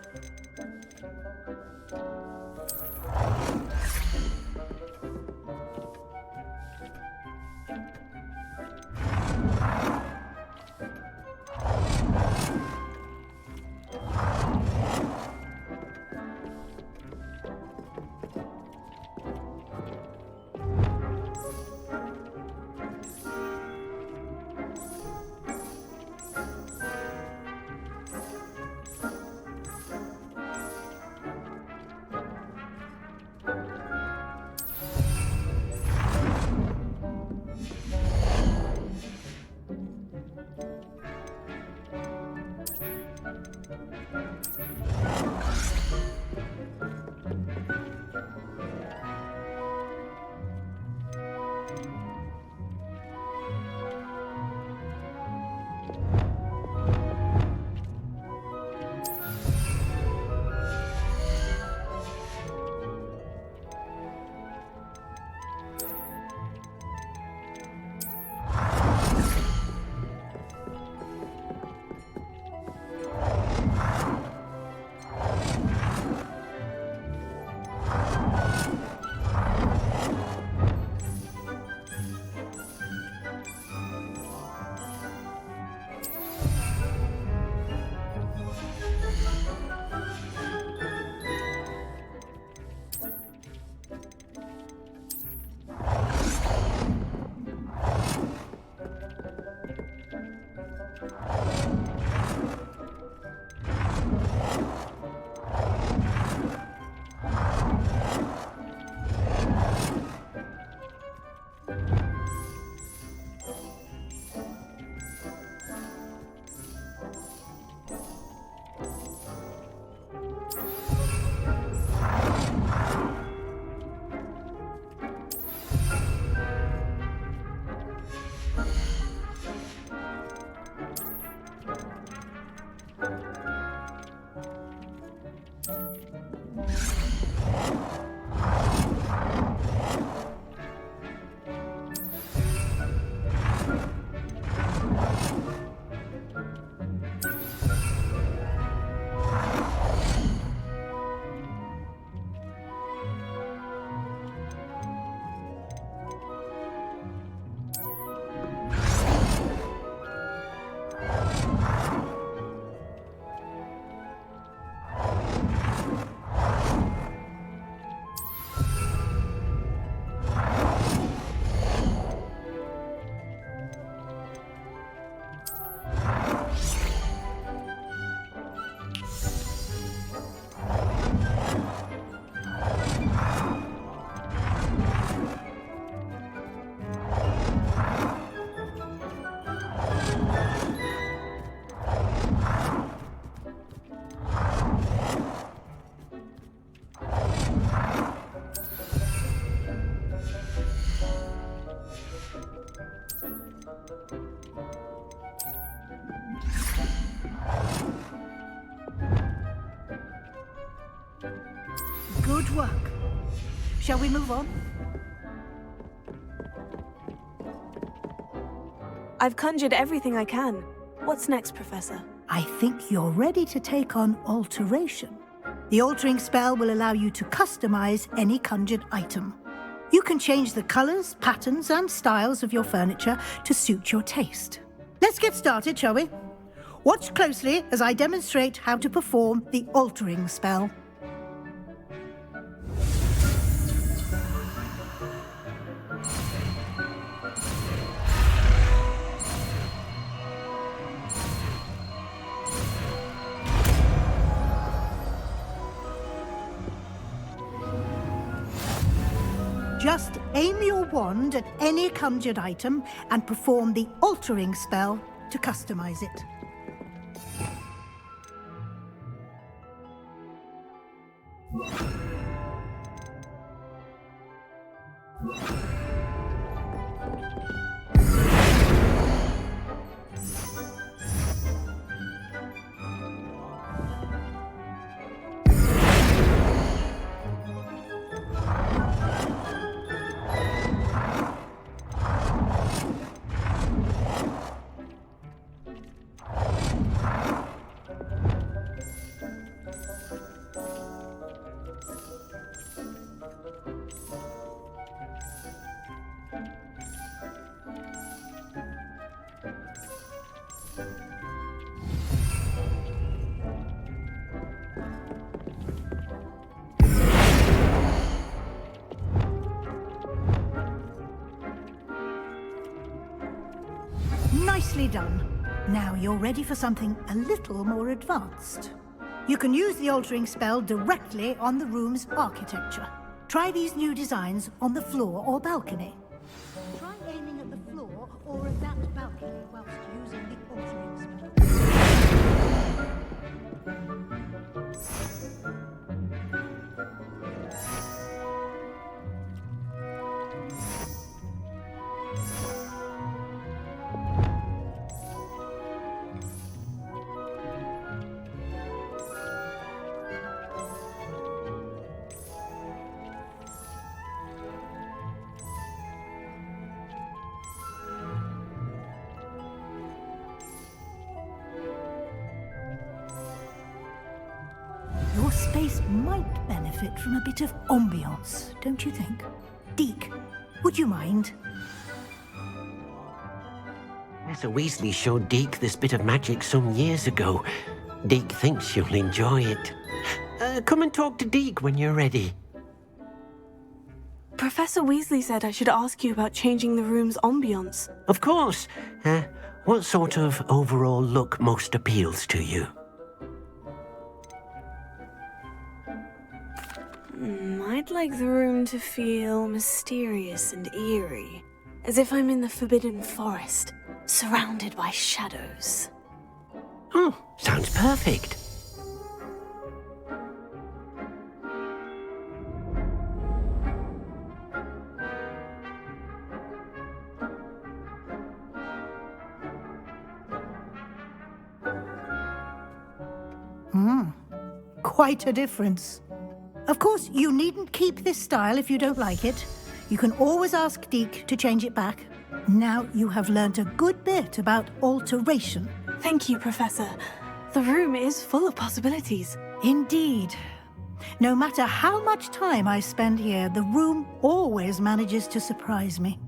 Good work. Shall we move on?
I've conjured everything I can. What's next, Professor?
I think you're ready to take on alteration. The altering spell will allow you to customize any conjured item. You can change the colors, patterns, and styles of your furniture to suit your taste. Let's get started, shall we? Watch closely as I demonstrate how to perform the altering spell. Just aim your wand at any conjured item and perform the altering spell to customize it. Nicely done. Now you're ready for something a little more advanced. You can use the altering spell directly on the room's architecture. Try these new designs on the floor or balcony. Try aiming at the floor or at that balcony whilst using the altering spell. Your space might benefit from a bit of ambiance, don't you think? Deke, would you mind?
Professor Weasley showed Deke this bit of magic some years ago. Deke thinks you'll enjoy it. Come and talk to Deke when you're ready.
Professor Weasley said I should ask you about changing the room's ambiance.
Of course. What sort of overall look most appeals to you?
I'd like the room to feel mysterious and eerie, as if I'm in the Forbidden Forest, surrounded by shadows.
Oh, sounds perfect.
Quite a difference. Of course, you needn't keep this style if you don't like it. You can always ask Deke to change it back. Now you have learnt a good bit about alteration.
Thank you, Professor. The room is full of possibilities.
Indeed. No matter how much time I spend here, the room always manages to surprise me.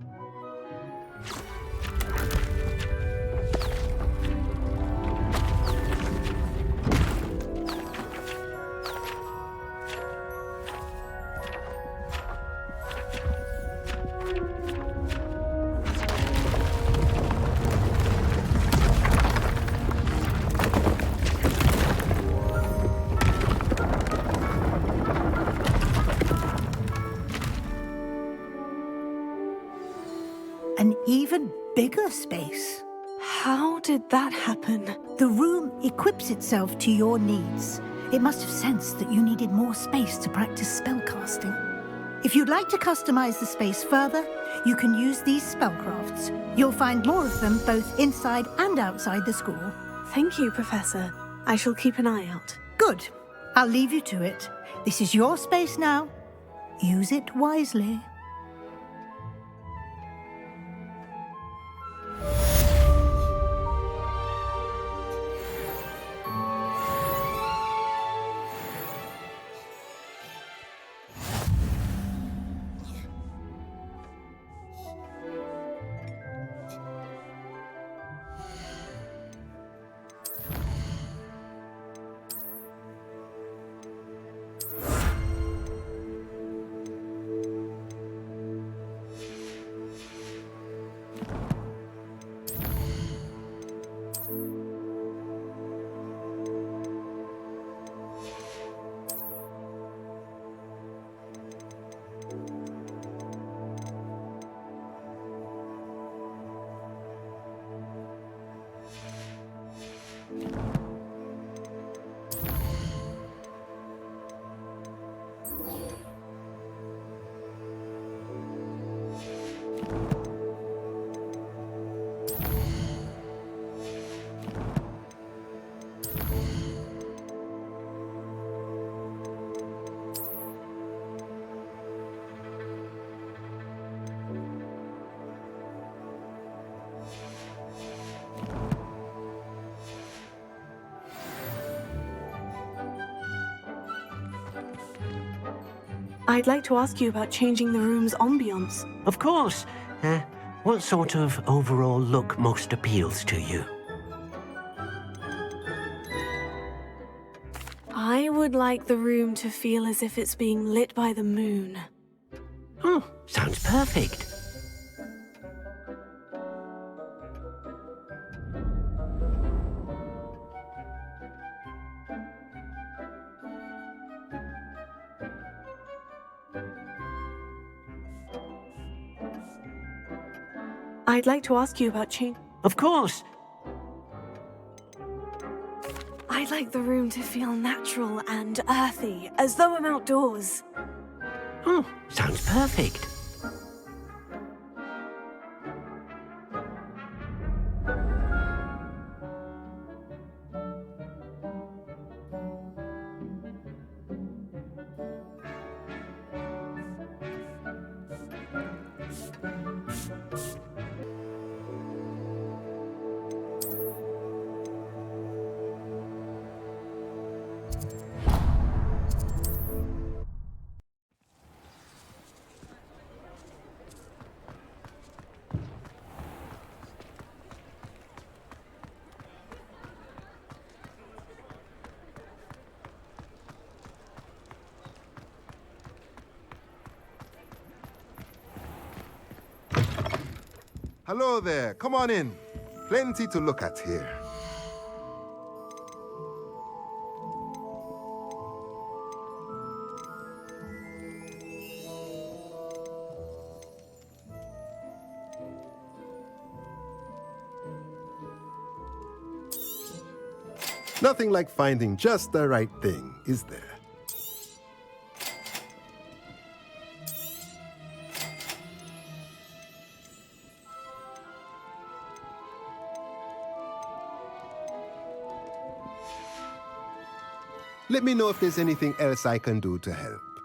An even bigger space.
How did that happen?
The room equips itself to your needs. It must have sensed that you needed more space to practice spellcasting. If you'd like to customize the space further, you can use these spellcrafts. You'll find more of them both inside and outside the school.
Thank you, Professor. I shall keep an eye out.
Good. I'll leave you to it. This is your space now. Use it wisely.
I'd like to ask you about changing the room's ambience.
Of course. What sort of overall look most appeals to you?
I would like the room to feel as if it's being lit by the moon.
Oh, sounds perfect.
I'd like to ask you about
Of course.
I'd like the room to feel natural and earthy, as though I'm outdoors.
Oh, sounds perfect.
Hello there, come on in. Plenty to look at here. Nothing like finding just the right thing, is there? Let me know if there's anything else I can do to help.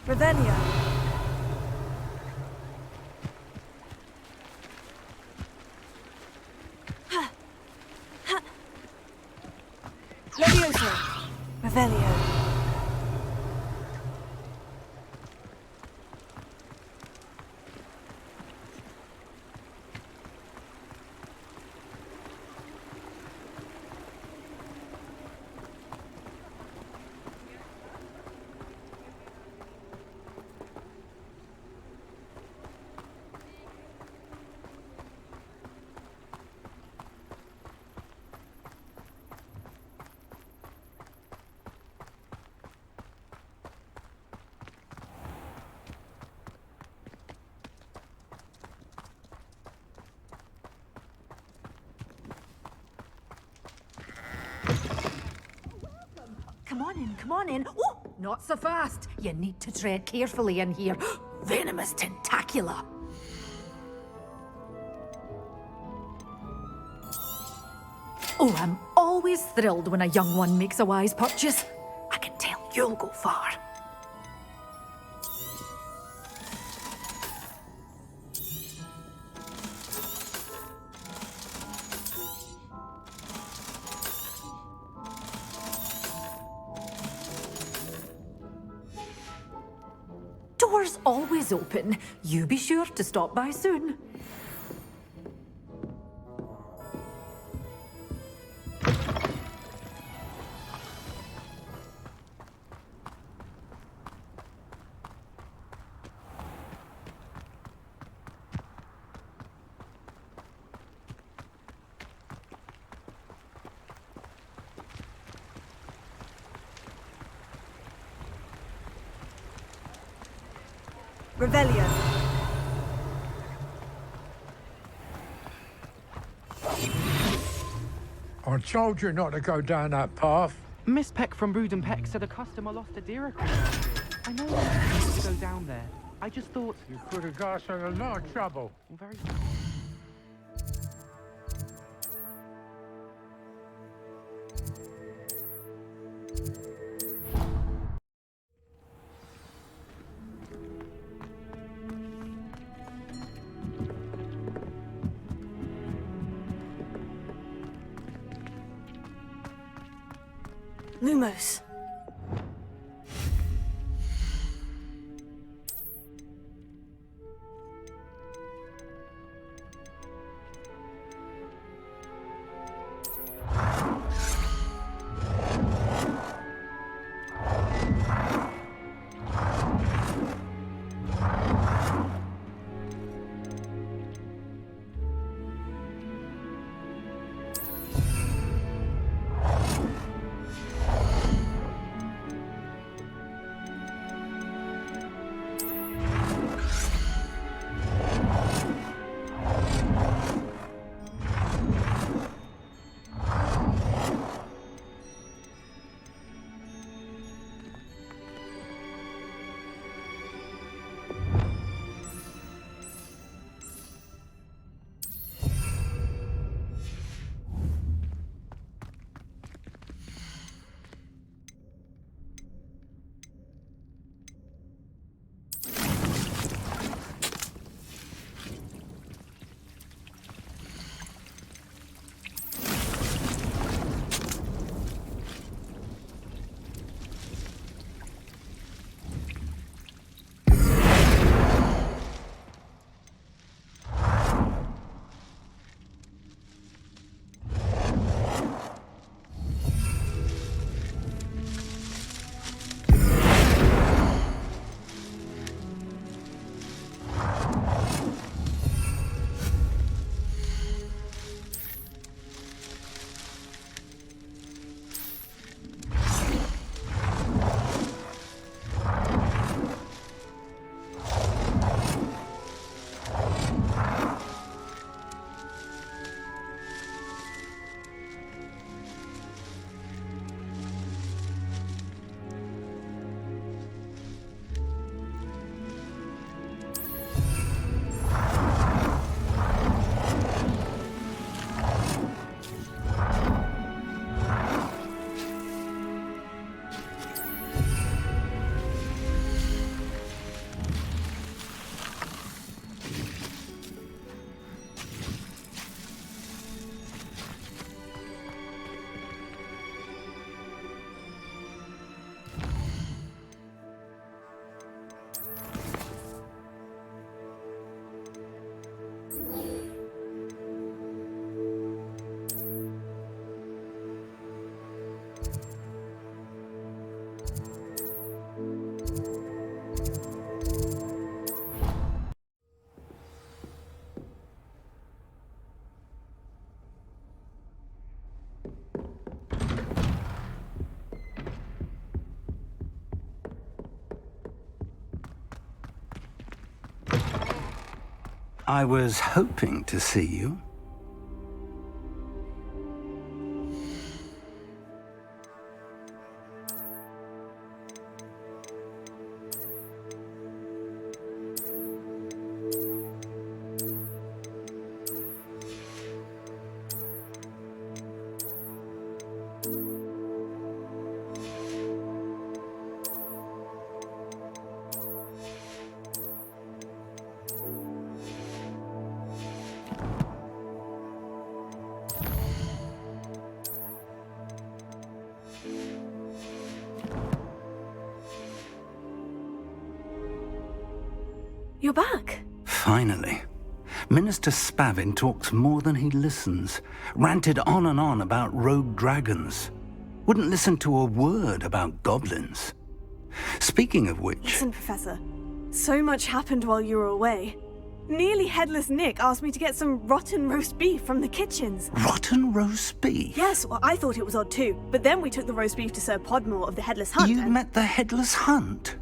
Revelio.
Leviosa! Revelio.
Come on in. Oh, not so fast. You need to tread carefully in here. Venomous tentacula. Oh, I'm always thrilled when a young one makes a wise purchase. I can tell you'll go far. Doors always open. You be sure to stop by soon.
Revelio.
I told you not to go down that path.
Miss Peck from Brood and Peck said a customer lost a deer across last year. I know I need to go down there. I just thought...
You could have got us in a lot of trouble.
Very...
Lumos.
I was hoping to see you.
You're back.
Finally. Minister Spavin talks more than he listens. Ranted on and on about rogue dragons. Wouldn't listen to a word about goblins. Speaking of which...
Listen, Professor. So much happened while you were away. Nearly Headless Nick asked me to get some rotten roast beef from the kitchens.
Rotten roast beef?
Yes, well, I thought it was odd too. But then we took the roast beef to Sir Podmore of the Headless Hunt.
You met the Headless Hunt?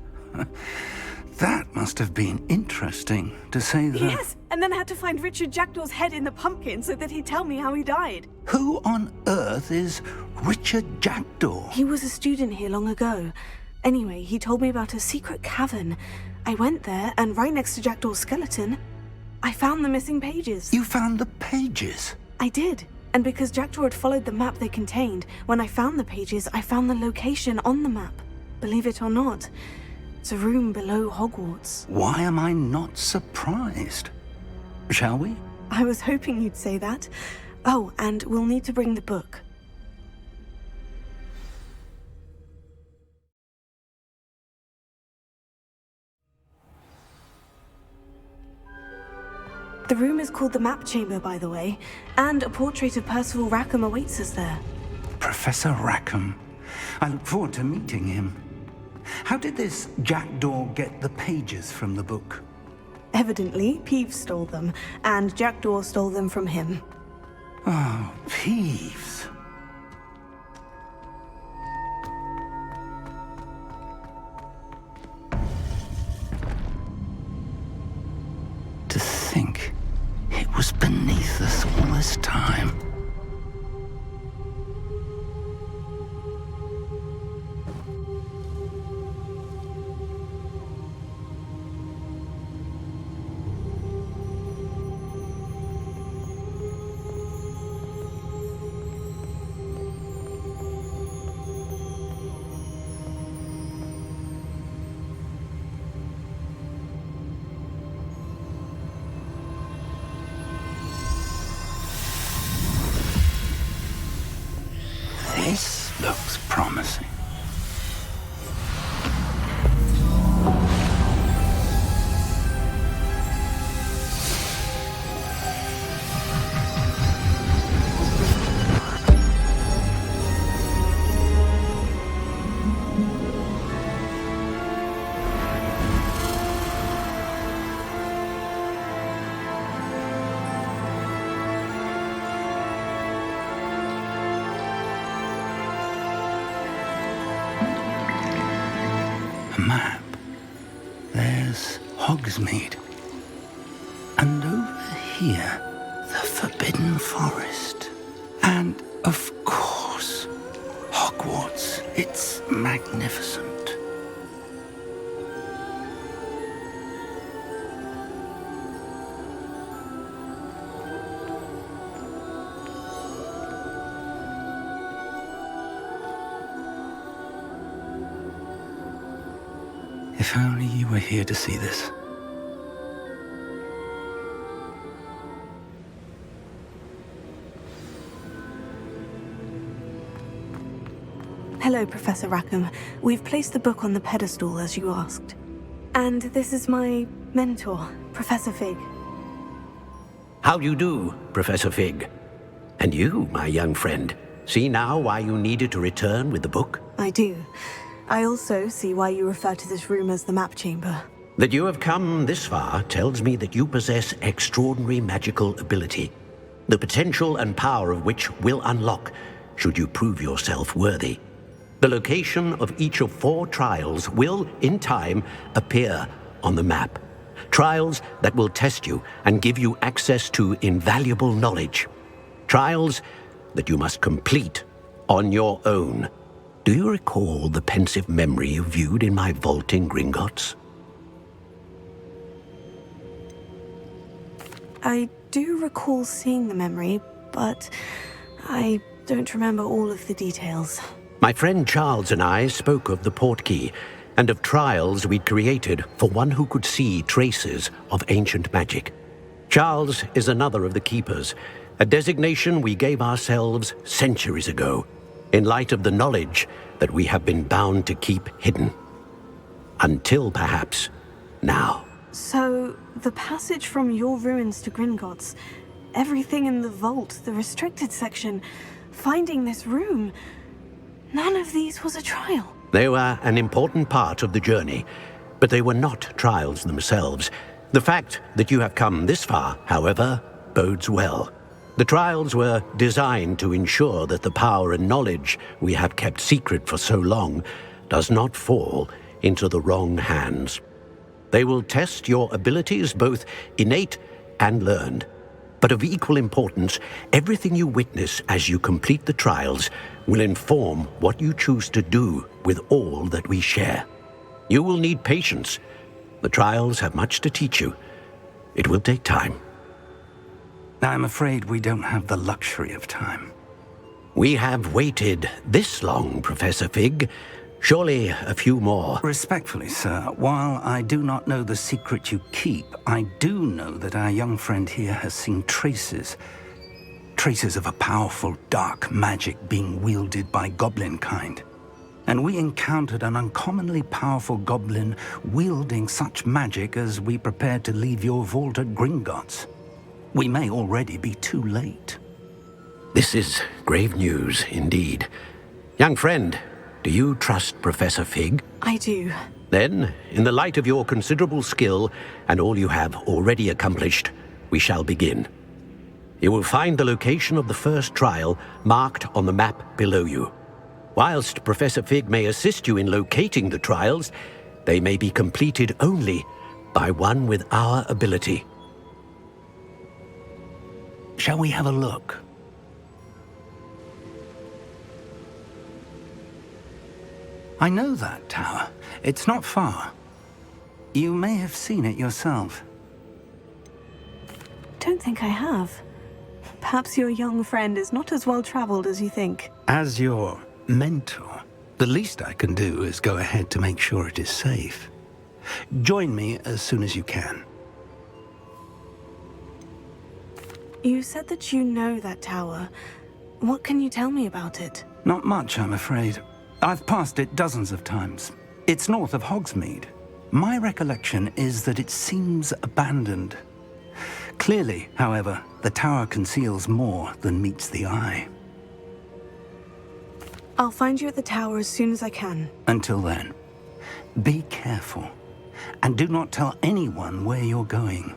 That must have been interesting, to say the...
Yes, and then I had to find Richard Jackdaw's head in the pumpkin so that he'd tell me how he died.
Who on earth is Richard Jackdaw?
He was a student here long ago. Anyway, he told me about a secret cavern. I went there, and right next to Jackdaw's skeleton, I found the missing pages.
You found the pages?
I did. And because Jackdaw had followed the map they contained, when I found the pages, I found the location on the map. Believe it or not, it's a room below Hogwarts.
Why am I not surprised? Shall we?
I was hoping you'd say that. Oh, and we'll need to bring the book. The room is called the Map Chamber, by the way, and a portrait of Percival Rackham awaits us there.
Professor Rackham. I look forward to meeting him. How did this Jackdaw get the pages from the book?
Evidently, Peeves stole them, and Jackdaw stole them from him.
Oh, Peeves. To think it was beneath us all this time. This looks promising. Map. There's Hogsmeade. And over here, the Forbidden Forest. And, of course, Hogwarts. It's magnificent. If only you were here to see this.
Hello, Professor Rackham. We've placed the book on the pedestal, as you asked. And this is my mentor, Professor Fig.
How do you do, Professor Fig? And you, my young friend, see now why you needed to return with the book?
I do. I also see why you refer to this room as the Map Chamber.
That you have come this far tells me that you possess extraordinary magical ability, the potential and power of which will unlock should you prove yourself worthy. The location of each of 4 trials will, in time, appear on the map, Trials that will test you and give you access to invaluable knowledge. Trials that you must complete on your own. Do you recall the pensive memory you viewed in my vault in Gringotts?
I do recall seeing the memory, but I don't remember all of the details.
My friend Charles and I spoke of the portkey and of trials we'd created for one who could see traces of ancient magic. Charles is another of the keepers, a designation we gave ourselves centuries ago, in light of the knowledge that we have been bound to keep hidden. Until perhaps now.
So, the passage from your ruins to Gringotts, everything in the vault, the restricted section, finding this room, none of these was a trial.
They were an important part of the journey, but they were not trials themselves. The fact that you have come this far, however, bodes well. The trials were designed to ensure that the power and knowledge we have kept secret for so long does not fall into the wrong hands. They will test your abilities, both innate and learned. But of equal importance, everything you witness as you complete the trials will inform what you choose to do with all that we share. You will need patience. The trials have much to teach you. It will take time.
I'm afraid we don't have the luxury of time.
We have waited this long, Professor Fig. Surely a few more.
Respectfully, sir, while I do not know the secret you keep, I do know that our young friend here has seen traces of a powerful dark magic being wielded by goblin kind. And we encountered an uncommonly powerful goblin wielding such magic as we prepared to leave your vault at Gringotts. We may already be too late.
This is grave news indeed. Young friend, do you trust Professor Fig?
I do.
Then, in the light of your considerable skill and all you have already accomplished, we shall begin. You will find the location of the first trial marked on the map below you. Whilst Professor Fig may assist you in locating the trials, they may be completed only by one with our ability.
Shall we have a look? I know that tower. It's not far. You may have seen it yourself.
Don't think I have. Perhaps your young friend is not as well traveled as you think.
As your mentor, the least I can do is go ahead to make sure it is safe. Join me as soon as you can.
You said that you know that tower. What can you tell me about it?
Not much, I'm afraid. I've passed it dozens of times. It's north of Hogsmeade. My recollection is that it seems abandoned. Clearly, however, the tower conceals more than meets the eye.
I'll find you at the tower as soon as I can.
Until then, be careful, and do not tell anyone where you're going.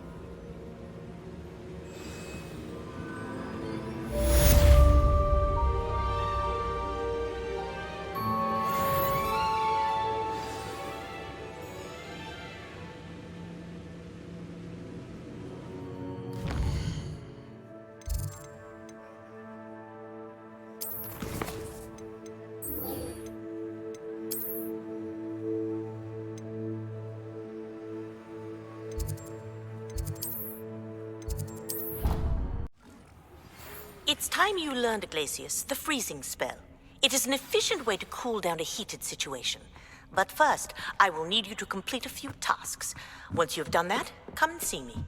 It's time you learned, Glacius, the freezing spell. It is an efficient way to cool down a heated situation. But first, I will need you to complete a few tasks. Once you've done that, come and see me.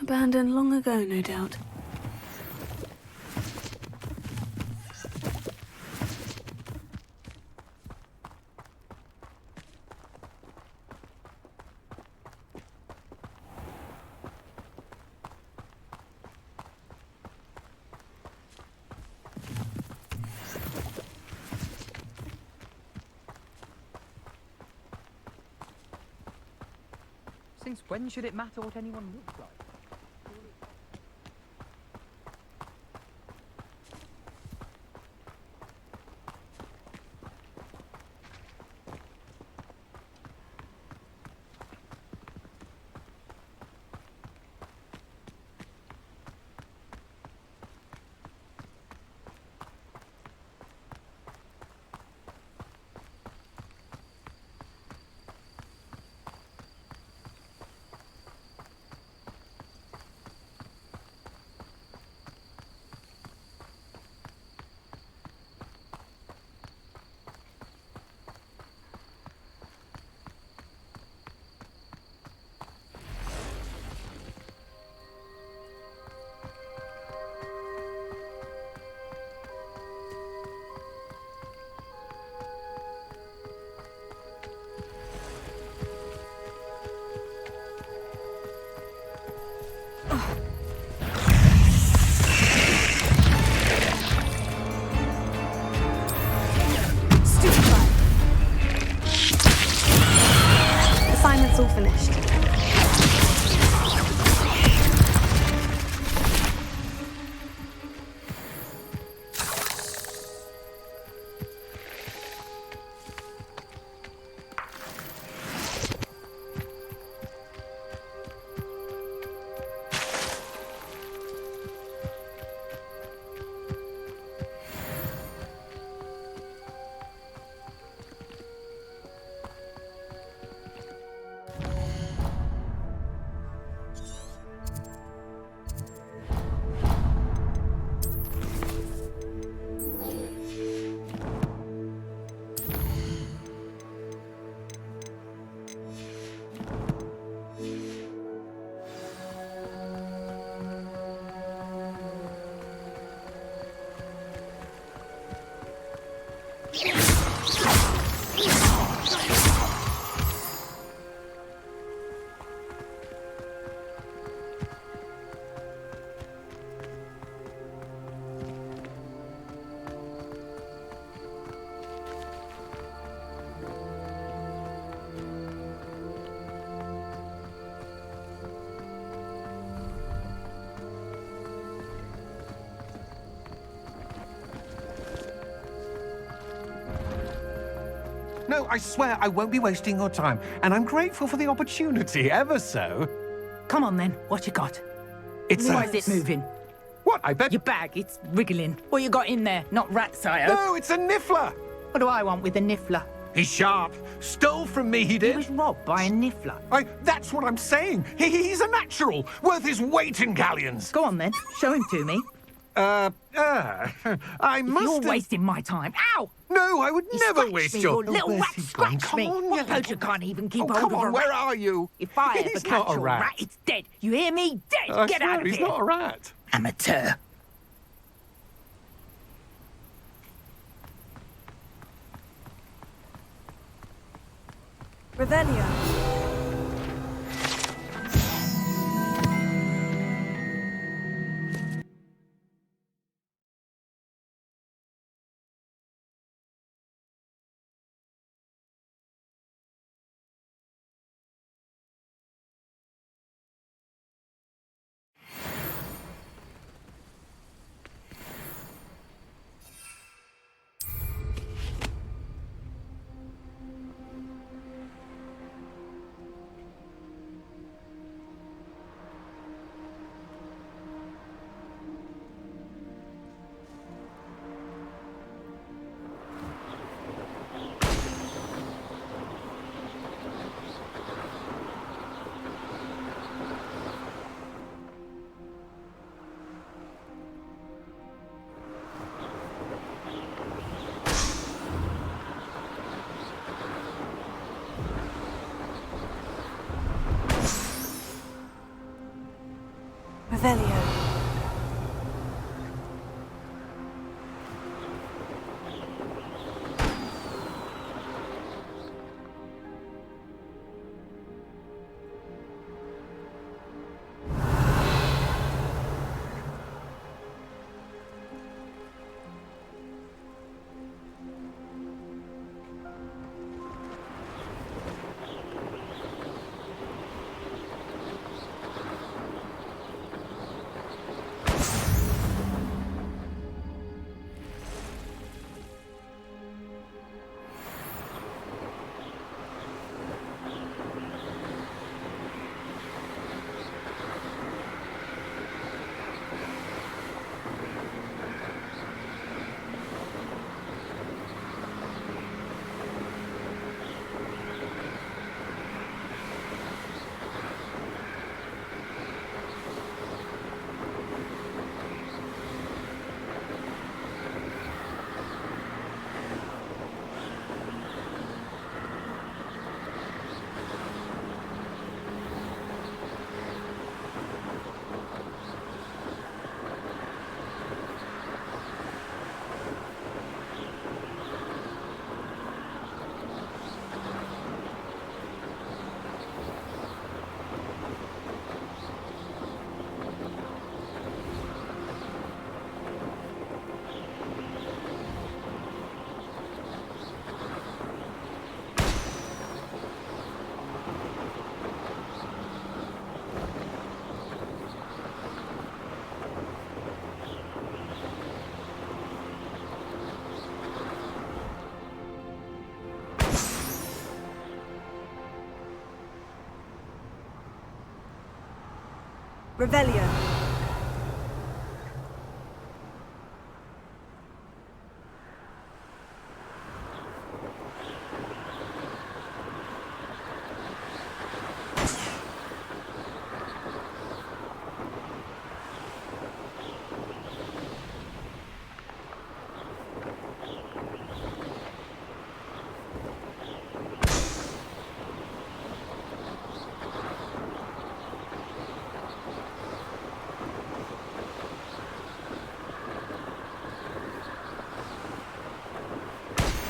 Abandoned long ago, no doubt.
Since when should it matter what anyone looks like?
Assignment's all finished.
No, I swear I won't be wasting your time, and I'm grateful for the opportunity, ever so.
Come on then, what you got?
It's
Why is it moving?
What, I bet?
Your bag, it's wriggling. What you got in there? Not rats, I hope.
No, it's a niffler!
What do I want with a niffler?
He's sharp. Stole from me, he did.
He was robbed by a niffler.
That's what I'm saying. He's a natural, worth his weight in galleons.
Go on then, show him to me.
I must
You're
have...
wasting my time. Ow!
No, I would never
Scratch
waste
me,
your...
you little
where's
rat,
he gone?
scratch
Come
me.
on,
What
you
poacher can't even keep hold
come
of
on,
a
where
rat?
are you?
If I ever
He's
catch
not
a
a rat.
it's dead. You hear me? Dead.
I
Get
swear,
out of
he's
here.
not a rat.
Amateur.
Revelio. Revelio. Revelio.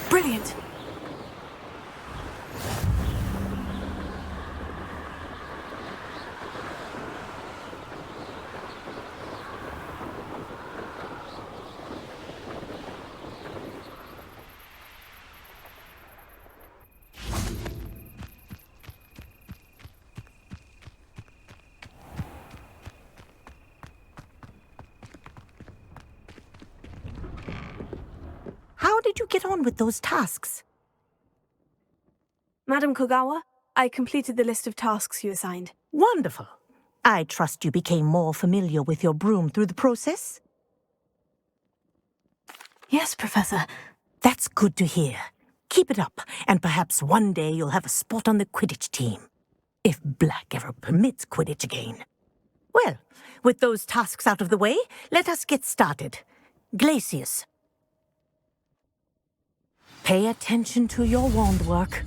Brilliant.
How did you get on with those tasks?
Madam Kogawa, I completed the list of tasks you assigned.
Wonderful. I trust you became more familiar with your broom through the process?
Yes, Professor.
That's good to hear. Keep it up, and perhaps one day you'll have a spot on the Quidditch team. If Black ever permits Quidditch again. Well, with those tasks out of the way, let us get started. Glacius. Pay attention to your wand work.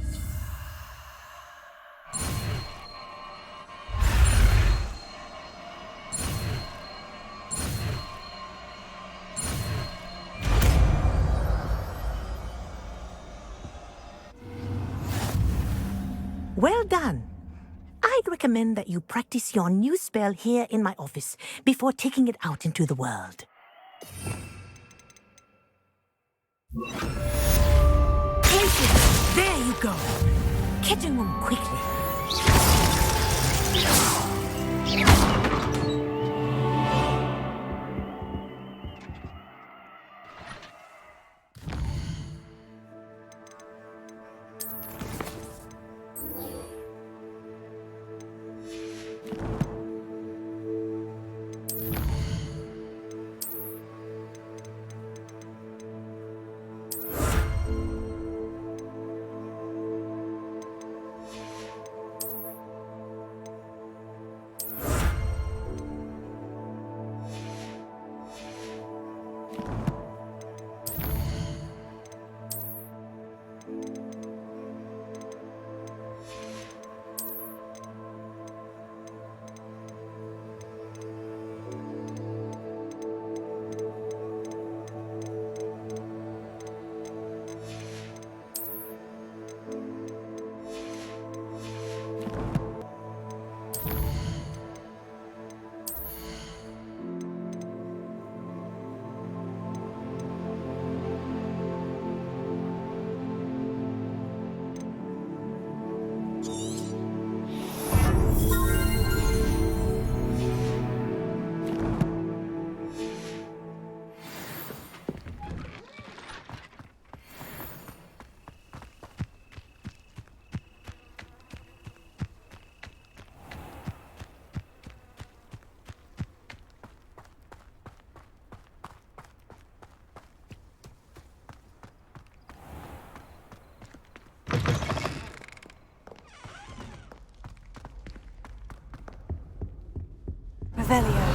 Well done. I'd recommend that you practice your new spell here in my office before taking it out into the world. There you go. Catching them quickly.
Revelio.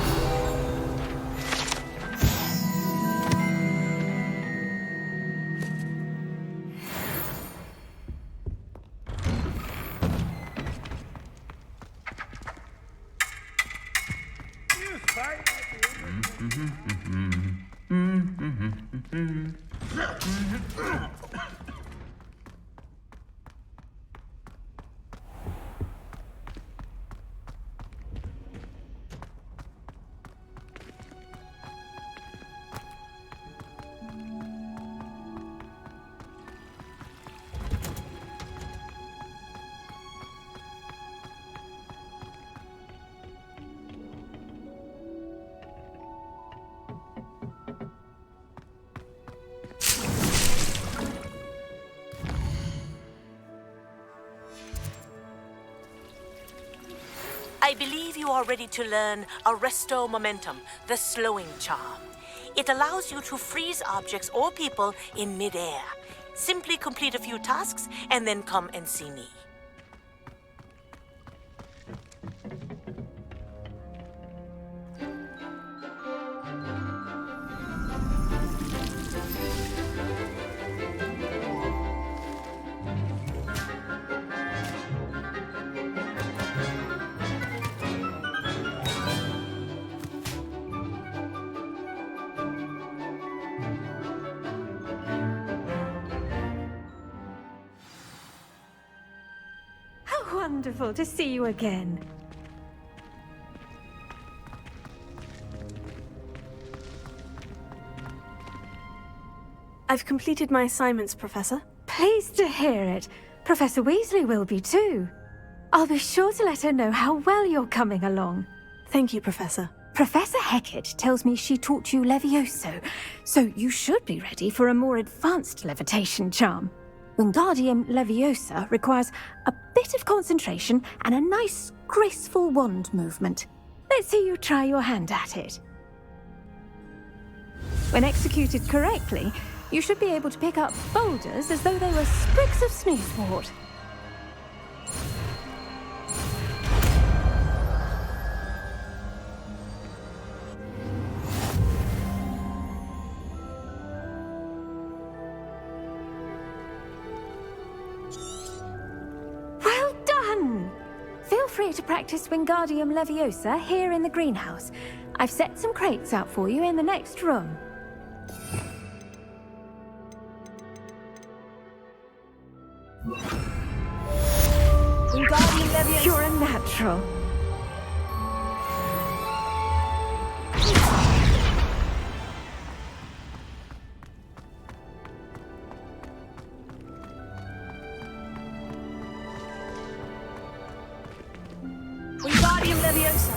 I believe you are ready to learn Arresto Momentum, the slowing charm. It allows you to freeze objects or people in midair. Simply complete a few tasks and then come and see me.
Wonderful to see you again.
I've completed my assignments, Professor.
Pleased to hear it. Professor Weasley will be too. I'll be sure to let her know how well you're coming along.
Thank you, Professor.
Professor Hecat tells me she taught you Levioso, so you should be ready for a more advanced levitation charm. Wingardium Leviosa requires a bit of concentration and a nice, graceful wand movement. Let's see you try your hand at it. When executed correctly, you should be able to pick up boulders as though they were sprigs of snoozewort. Feel free to practice Wingardium Leviosa here in the greenhouse. I've set some crates out for you in the next room.
Wingardium Leviosa.
You're a natural.
Wingardium Leviosa.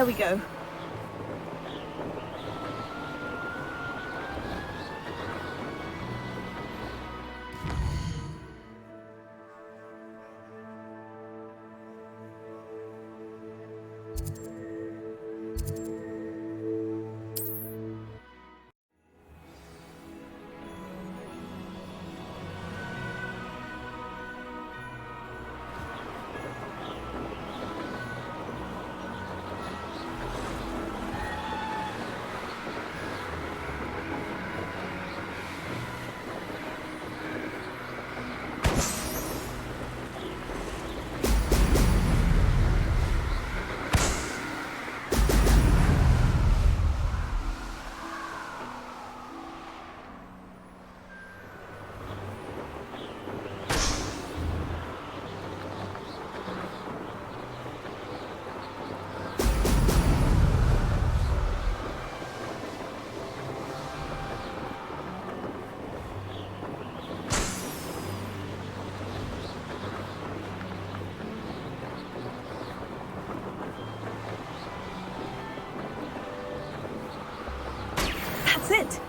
There we go. That's it.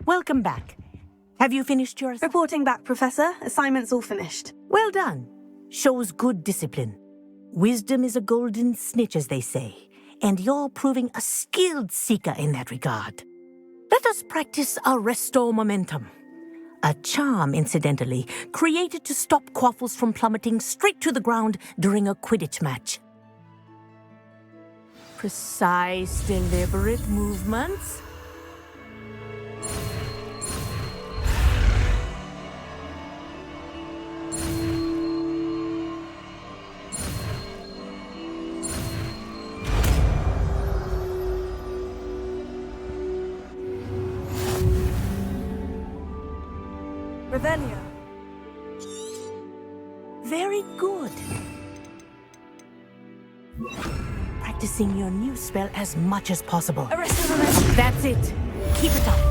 Welcome back. Have you finished your...
Reporting back, Professor. Assignment's all finished.
Well done. Shows good discipline. Wisdom is a golden snitch, as they say, and you're proving a skilled seeker in that regard. Let us practice our Restore Momentum. A charm, incidentally, created to stop quaffles from plummeting straight to the ground during a Quidditch match. Precise, deliberate movements.
Revelio.
Very good. Practicing your new spell as much as possible. That's it. Keep it up.